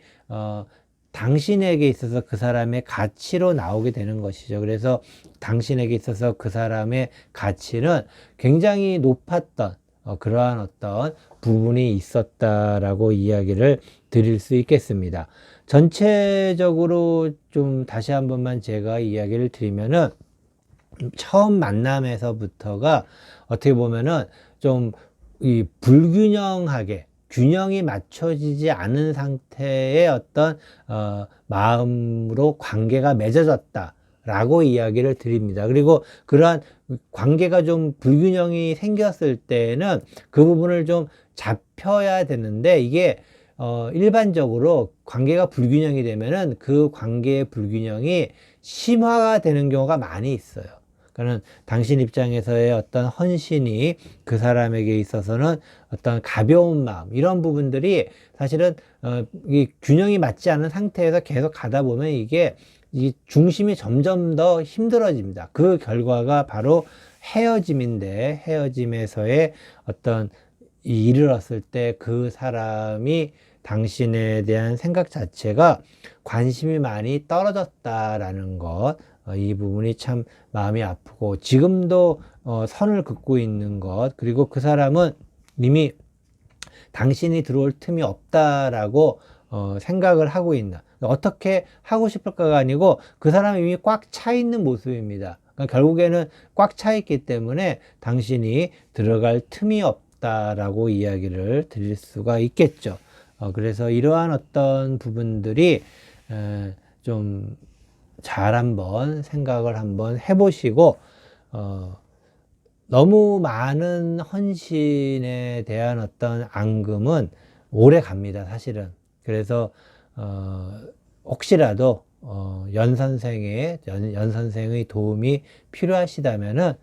당신에게 있어서 그 사람의 가치로 나오게 되는 것이죠. 그래서 당신에게 있어서 그 사람의 가치는 굉장히 높았던 그러한 어떤 부분이 있었다라고 이야기를 드릴 수 있겠습니다. 전체적으로 좀 다시 한 번만 제가 이야기를 드리면은, 처음 만남에서부터가 어떻게 보면은 좀 이 불균형하게 균형이 맞춰지지 않은 상태의 어떤 마음으로 관계가 맺어졌다라고 이야기를 드립니다. 그리고 그러한 관계가 좀 불균형이 생겼을 때는 그 부분을 좀 잡혀야 되는데, 이게 일반적으로 관계가 불균형이 되면은 그 관계의 불균형이 심화가 되는 경우가 많이 있어요. 그러니까 당신 입장에서의 어떤 헌신이 그 사람에게 있어서는 어떤 가벼운 마음, 이런 부분들이 사실은 이 균형이 맞지 않은 상태에서 계속 가다 보면 이게 이 중심이 점점 더 힘들어집니다. 그 결과가 바로 헤어짐인데, 헤어짐에서의 어떤 이르렀을 때 그 사람이 당신에 대한 생각 자체가 관심이 많이 떨어졌다라는 것, 이 부분이 참 마음이 아프고, 지금도 선을 긋고 있는 것, 그리고 그 사람은 이미 당신이 들어올 틈이 없다라고 생각을 하고 있나. 어떻게 하고 싶을까가 아니고 그 사람이 이미 꽉 차 있는 모습입니다. 그러니까 결국에는 꽉 차 있기 때문에 당신이 들어갈 틈이 없다라고 이야기를 드릴 수가 있겠죠. 그래서 이러한 어떤 부분들이 좀 잘 한번 생각을 한번 해보시고, 너무 많은 헌신에 대한 어떤 앙금은 오래 갑니다, 사실은. 그래서 혹시라도 연 선생의 도움이 필요하시다면은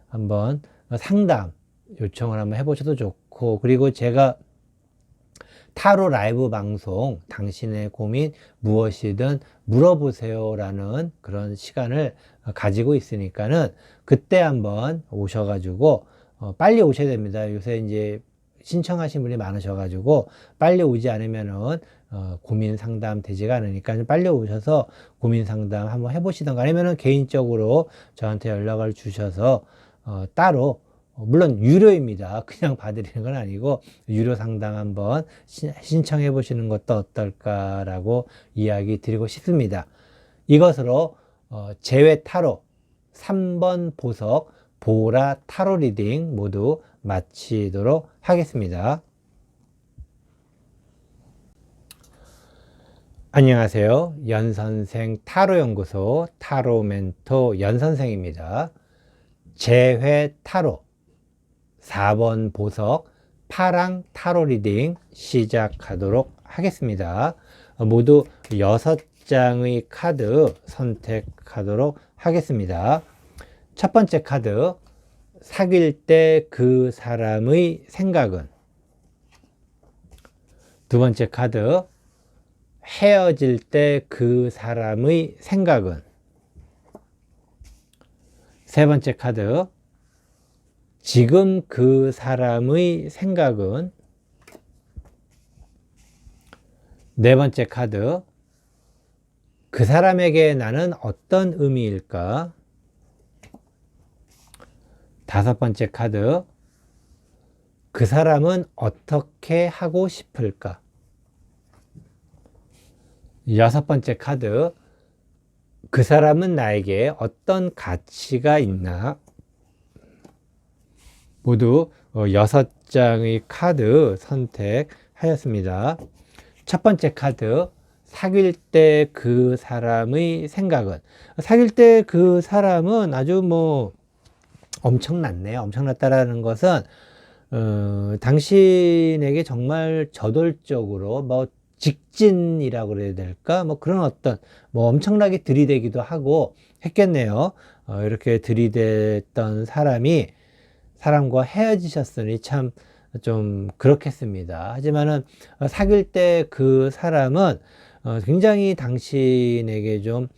한번 상담 요청을 한번 해보셔도 좋고, 그리고 제가 타로 라이브 방송 당신의 고민 무엇이든 물어보세요라는 그런 시간을 가지고 있으니까는 그때 한번 오셔가지고 빨리 오셔야 됩니다. 요새 이제 신청하신 분이 많으셔가지고 빨리 오지 않으면은 고민 상담 되지가 않으니까 빨리 오셔서 고민 상담 한번 해보시던가, 아니면은 개인적으로 저한테 연락을 주셔서 따로, 물론 유료입니다. 그냥 봐드리는 건 아니고 유료 상담 한번 신청해 보시는 것도 어떨까라고 이야기 드리고 싶습니다. 이것으로 재회 타로 3번 보석 보라 타로 리딩 모두 마치도록 하겠습니다. 안녕하세요. 연선생 타로연구소 타로 멘토 연선생입니다. 재회 타로 4번 보석 파랑 타로 리딩 시작하도록 하겠습니다. 모두 6장의 카드 선택하도록 하겠습니다. 첫 번째 카드, 사귈 때 그 사람의 생각은. 두 번째 카드, 헤어질 때 그 사람의 생각은. 세 번째 카드, 지금 그 사람의 생각은. 네 번째 카드, 그 사람에게 나는 어떤 의미일까? 다섯 번째 카드, 그 사람은 어떻게 하고 싶을까? 여섯 번째 카드, 그 사람은 나에게 어떤 가치가 있나? 모두 6장의 카드 선택하였습니다. 첫 번째 카드, 사귈 때 그 사람의 생각은. 사귈 때 그 사람은 아주 엄청났네요. 엄청났다라는 것은 당신에게 정말 저돌적으로 직진이라고 그래야 될까? 그런 어떤 엄청나게 들이대기도 하고 했겠네요. 이렇게 들이댔던 사람과 헤어지셨으니 참 좀 그렇겠습니다. 하지만은 사귈 때 그 사람은 굉장히 당신에게 좀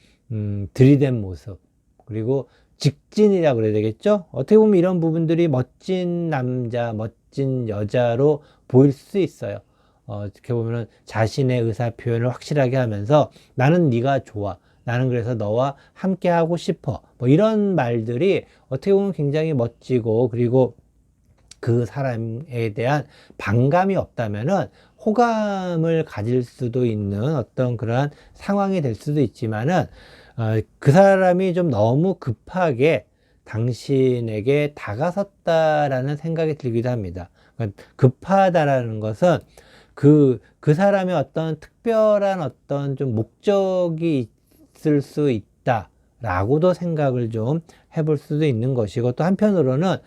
들이댄 모습, 그리고 직진이라고 그래야 되겠죠? 어떻게 보면 이런 부분들이 멋진 남자, 멋진 여자로 보일 수 있어요. 어떻게 보면은 자신의 의사 표현을 확실하게 하면서 나는 네가 좋아, 나는 그래서 너와 함께 하고 싶어, 이런 말들이 어떻게 보면 굉장히 멋지고, 그리고 그 사람에 대한 반감이 없다면은 호감을 가질 수도 있는 어떤 그러한 상황이 될 수도 있지만은 그 사람이 좀 너무 급하게 당신에게 다가섰다라는 생각이 들기도 합니다. 그러니까 급하다라는 것은 그 사람의 어떤 특별한 어떤 좀 목적이 있을 수 있다라고도 생각을 좀 해볼 수도 있는 것이고, 또 한편으로는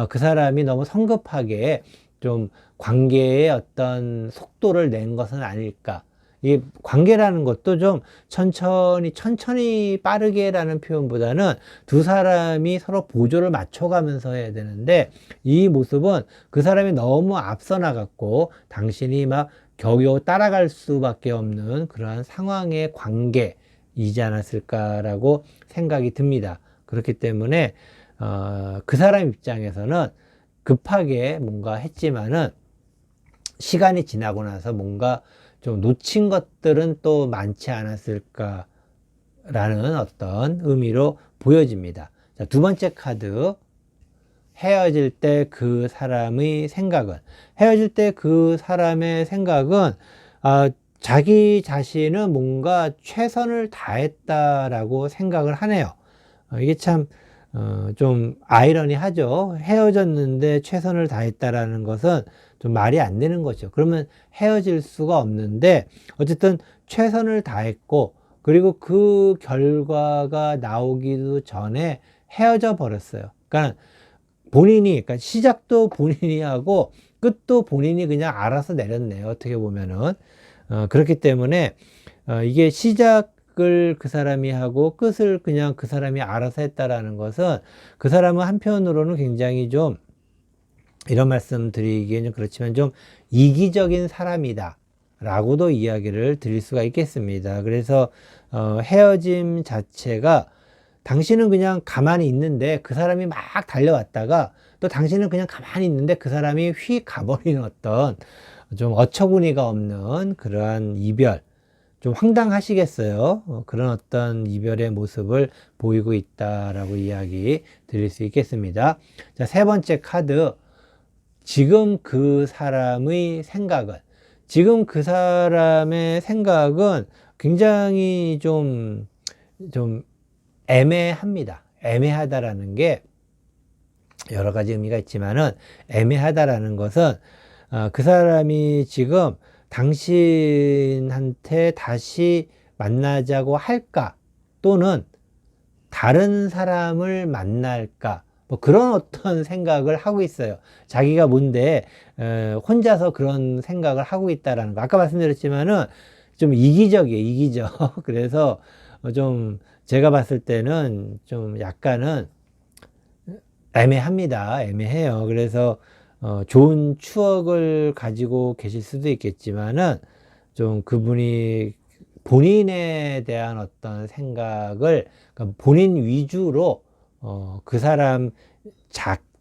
그 사람이 너무 성급하게 좀 관계의 어떤 속도를 낸 것은 아닐까. 이 관계라는 것도 좀 천천히 빠르게라는 표현보다는 두 사람이 서로 보조를 맞춰가면서 해야 되는데, 이 모습은 그 사람이 너무 앞서 나갔고 당신이 막 겨우겨우 따라갈 수밖에 없는 그러한 상황의 관계이지 않았을까라고 생각이 듭니다. 그렇기 때문에 그 사람 입장에서는 급하게 뭔가 했지만은 시간이 지나고 나서 뭔가 좀 놓친 것들은 또 많지 않았을까라는 어떤 의미로 보여집니다. 자, 두 번째 카드. 헤어질 때 그 사람의 생각은, 헤어질 때 그 사람의 생각은 자기 자신은 뭔가 최선을 다했다라고 생각을 하네요. 이게 참 좀 아이러니하죠. 헤어졌는데 최선을 다했다라는 것은 좀 말이 안 되는 거죠. 그러면 헤어질 수가 없는데, 어쨌든 최선을 다했고, 그리고 그 결과가 나오기도 전에 헤어져 버렸어요. 그러니까 그러니까 시작도 본인이 하고 끝도 본인이 그냥 알아서 내렸네요. 어떻게 보면은. 그렇기 때문에 이게 시작을 그 사람이 하고 끝을 그냥 그 사람이 알아서 했다라는 것은, 그 사람은 한편으로는 굉장히 좀, 이런 말씀 드리기에는 그렇지만 좀 이기적인 사람이다 라고도 이야기를 드릴 수가 있겠습니다. 그래서 헤어짐 자체가, 당신은 그냥 가만히 있는데 그 사람이 막 달려왔다가, 또 당신은 그냥 가만히 있는데 그 사람이 휙 가버리는 어떤 좀 어처구니가 없는 그러한 이별, 좀 황당하시겠어요. 그런 어떤 이별의 모습을 보이고 있다라고 이야기 드릴 수 있겠습니다. 자, 세 번째 카드. 지금 그 사람의 생각은, 지금 그 사람의 생각은 굉장히 좀 애매합니다. 애매하다라는 게 여러 가지 의미가 있지만은, 애매하다라는 것은 그 사람이 지금 당신한테 다시 만나자고 할까, 또는 다른 사람을 만날까, 뭐 그런 어떤 생각을 하고 있어요. 자기가 뭔데 혼자서 그런 생각을 하고 있다라는 거. 아까 말씀드렸지만은 좀 이기적이에요. 이기적. 그래서 좀 제가 봤을 때는 좀 약간은 애매합니다. 애매해요. 그래서 좋은 추억을 가지고 계실 수도 있겠지만은, 좀 그분이 본인에 대한 어떤 생각을, 그러니까 본인 위주로 그 사람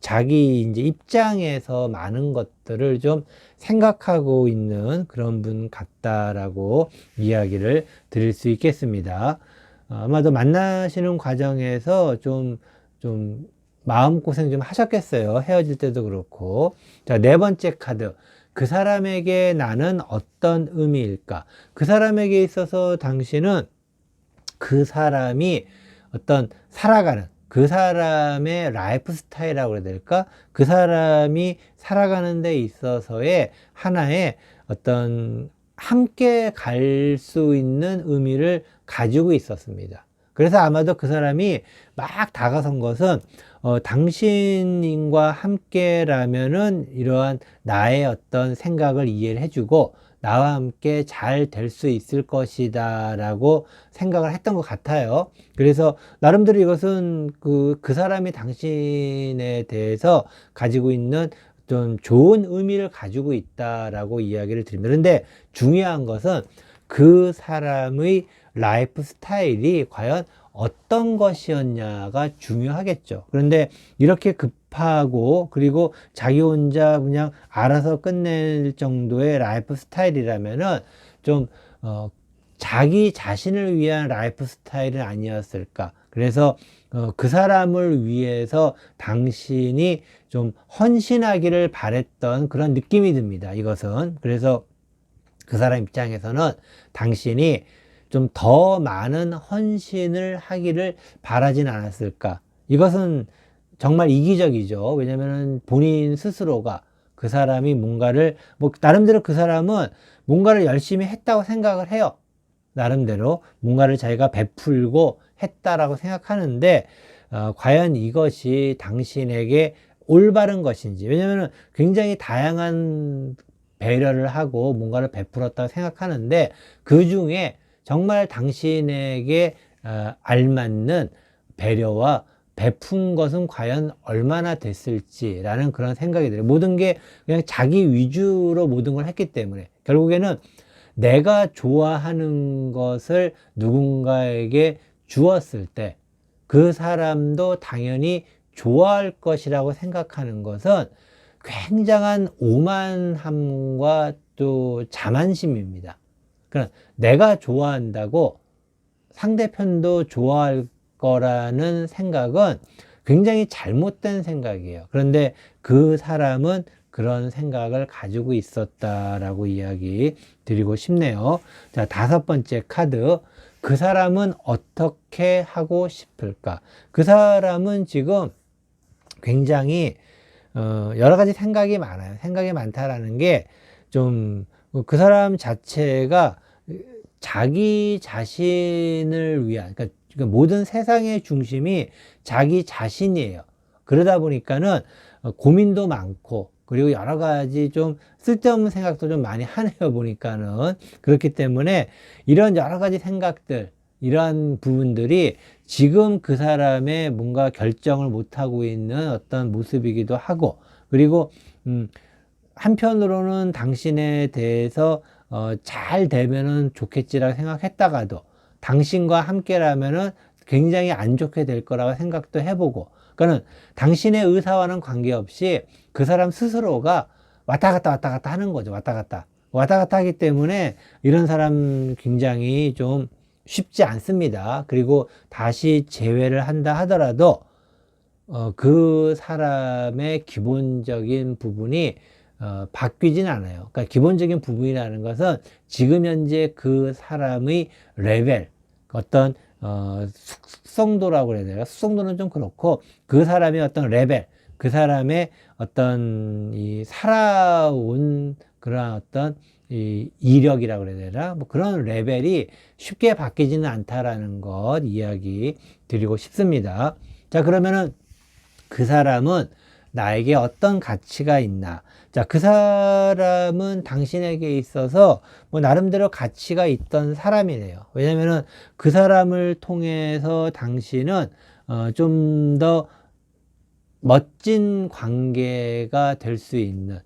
자기 이제 입장에서 많은 것들을 좀 생각하고 있는 그런 분 같다라고 이야기를 드릴 수 있겠습니다. 아마도 만나시는 과정에서 좀 마음고생 좀 하셨겠어요. 헤어질 때도 그렇고. 자, 네 번째 카드. 그 사람에게 나는 어떤 의미일까? 그 사람에게 있어서 당신은 그 사람이 어떤 살아가는, 그 사람의 라이프 스타일이라고 해야 될까? 그 사람이 살아가는 데 있어서의 하나의 어떤 함께 갈 수 있는 의미를 가지고 있었습니다. 그래서 아마도 그 사람이 막 다가선 것은 당신과 함께라면은 이러한 나의 어떤 생각을 이해를 해주고 나와 함께 잘 될 수 있을 것이다 라고 생각을 했던 것 같아요. 그래서 나름대로 이것은 그 사람이 당신에 대해서 가지고 있는 좀 좋은 의미를 가지고 있다라고 이야기를 드립니다. 그런데 중요한 것은 그 사람의 라이프 스타일이 과연 어떤 것이었냐가 중요하겠죠. 그런데 이렇게 급하고 그리고 자기 혼자 그냥 알아서 끝낼 정도의 라이프 스타일이라면은 좀 자기 자신을 위한 라이프 스타일은 아니었을까. 그래서 그 사람을 위해서 당신이 좀 헌신하기를 바랬던 그런 느낌이 듭니다. 이것은. 그래서 그 사람 입장에서는 당신이 좀 더 많은 헌신을 하기를 바라진 않았을까. 이것은 정말 이기적이죠. 왜냐면은 본인 스스로가 그 사람이 뭔가를, 뭐, 나름대로 그 사람은 뭔가를 열심히 했다고 생각을 해요. 나름대로 뭔가를 자기가 베풀고 했다라고 생각하는데, 과연 이것이 당신에게 올바른 것인지. 왜냐면은 굉장히 다양한 배려를 하고 뭔가를 베풀었다고 생각하는데, 그 중에 정말 당신에게 알맞는 배려와 베푼 것은 과연 얼마나 됐을지라는 그런 생각이 들어요. 모든 게 그냥 자기 위주로 모든 걸 했기 때문에 결국에는 내가 좋아하는 것을 누군가에게 주었을 때 그 사람도 당연히 좋아할 것이라고 생각하는 것은 굉장한 오만함과 또 자만심입니다. 그러니까 내가 좋아한다고 상대편도 좋아할 거라는 생각은 굉장히 잘못된 생각이에요. 그런데 그 사람은 그런 생각을 가지고 있었다라고 이야기 드리고 싶네요. 자, 5번째 카드. 그 사람은 어떻게 하고 싶을까? 그 사람은 지금 굉장히 여러 가지 생각이 많아요. 생각이 많다라는 게 좀 그 사람 자체가 자기 자신을 위한, 그러니까 모든 세상의 중심이 자기 자신이에요. 그러다 보니까는 고민도 많고, 그리고 여러 가지 좀 쓸데없는 생각도 좀 많이 하네요, 보니까는. 그렇기 때문에 이런 여러 가지 생각들, 이러한 부분들이 지금 그 사람의 뭔가 결정을 못하고 있는 어떤 모습이기도 하고, 그리고, 한편으로는 당신에 대해서 잘 되면은 좋겠지라고 생각했다가도 당신과 함께라면은 굉장히 안 좋게 될 거라고 생각도 해보고, 그러니까는 당신의 의사와는 관계없이 그 사람 스스로가 왔다 갔다 하는 거죠. 왔다 갔다 하기 때문에 이런 사람 굉장히 좀 쉽지 않습니다. 그리고 다시 재회를 한다 하더라도 그 사람의 기본적인 부분이 바뀌진 않아요. 그러니까 기본적인 부분이라는 것은 지금 현재 그 사람의 레벨, 어떤 숙성도라고 해야 되나? 숙성도는 좀 그렇고, 그 사람의 어떤 레벨, 그 사람의 어떤 이 살아온 그런 어떤 이 이력이라고 그래야 되나? 뭐 그런 레벨이 쉽게 바뀌지는 않다라는 것 이야기 드리고 싶습니다. 자, 그러면은 그 사람은 나에게 어떤 가치가 있나? 자, 그 사람은 당신에게 있어서 뭐 나름대로 가치가 있던 사람이네요. 왜냐면은 그 사람을 통해서 당신은 좀 더 멋진 관계가 될 수 있는,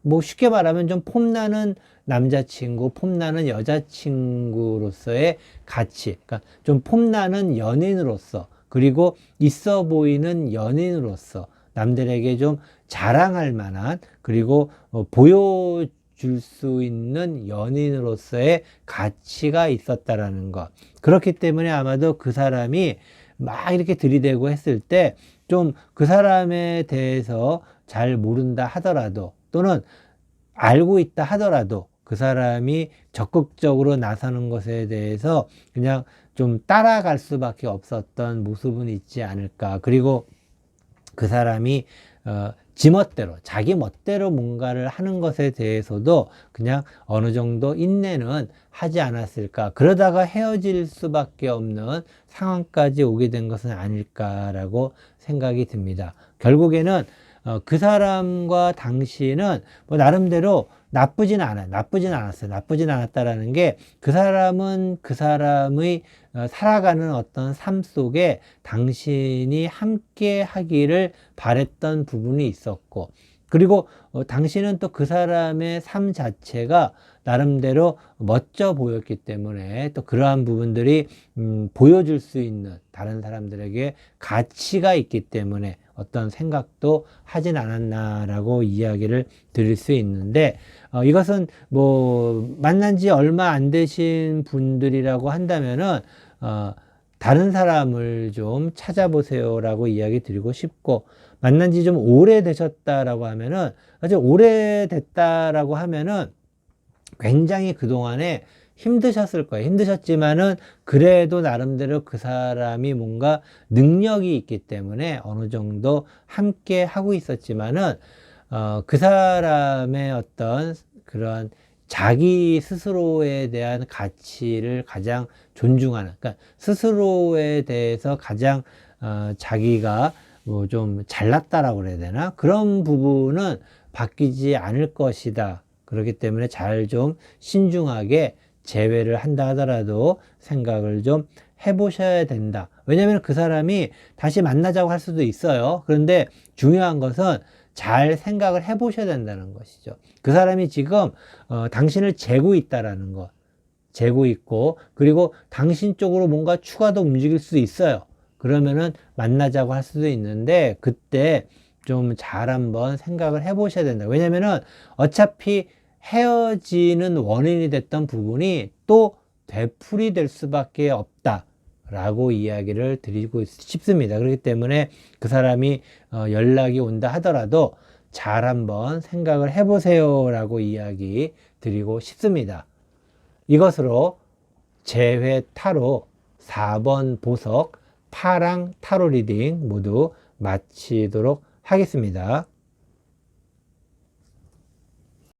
뭐 쉽게 말하면 좀 폼나는 남자친구, 폼나는 여자친구로서의 가치, 그러니까 좀 폼나는 연인으로서, 그리고 있어 보이는 연인으로서 남들에게 좀 자랑할 만한, 그리고 보여줄 수 있는 연인으로서의 가치가 있었다라는 것. 그렇기 때문에 아마도 그 사람이 막 이렇게 들이대고 했을 때 좀 그 사람에 대해서 잘 모른다 하더라도, 또는 알고 있다 하더라도 그 사람이 적극적으로 나서는 것에 대해서 그냥 좀 따라갈 수밖에 없었던 모습은 있지 않을까. 그리고 그 사람이 지멋대로, 자기 멋대로 뭔가를 하는 것에 대해서도 그냥 어느 정도 인내는 하지 않았을까. 그러다가 헤어질 수밖에 없는 상황까지 오게 된 것은 아닐까라고 생각이 듭니다. 결국에는 그 사람과 당신은 뭐 나름대로 나쁘진 않아요. 나쁘진 않았어요. 나쁘진 않았다라는 게, 그 사람은 그 사람의 살아가는 어떤 삶 속에 당신이 함께 하기를 바랬던 부분이 있었고, 그리고 당신은 또 그 사람의 삶 자체가 나름대로 멋져 보였기 때문에 또 그러한 부분들이 보여줄 수 있는, 다른 사람들에게 가치가 있기 때문에 어떤 생각도 하진 않았나라고 이야기를 드릴 수 있는데, 이것은 뭐 만난 지 얼마 안 되신 분들이라고 한다면은 다른 사람을 좀 찾아보세요라고 이야기 드리고 싶고, 만난 지 좀 오래되셨다라고 하면은, 아주 오래됐다라고 하면은 굉장히 그동안에 힘드셨을 거예요. 힘드셨지만은 그래도 나름대로 그 사람이 뭔가 능력이 있기 때문에 어느 정도 함께 하고 있었지만은 그 사람의 어떤 그런 자기 스스로에 대한 가치를 가장 존중하는, 그러니까 스스로에 대해서 가장 자기가 뭐 좀 잘났다라고 그래야 되나? 그런 부분은 바뀌지 않을 것이다. 그렇기 때문에 잘 좀 신중하게 재회를 한다 하더라도 생각을 좀 해보셔야 된다. 왜냐하면 그 사람이 다시 만나자고 할 수도 있어요. 그런데 중요한 것은 잘 생각을 해보셔야 된다는 것이죠. 그 사람이 지금 당신을 재고 있다라는 것, 재고 있고, 그리고 당신 쪽으로 뭔가 추가도 움직일 수 있어요. 그러면은 만나자고 할 수도 있는데 그때 좀 잘 한번 생각을 해보셔야 된다. 왜냐면은 어차피 헤어지는 원인이 됐던 부분이 또 되풀이될 수밖에 없다 라고 이야기를 드리고 싶습니다. 그렇기 때문에 그 사람이 연락이 온다 하더라도 잘 한번 생각을 해보세요 라고 이야기 드리고 싶습니다. 이것으로 재회 타로 4번 보석 파랑 타로 리딩 모두 마치도록 하겠습니다.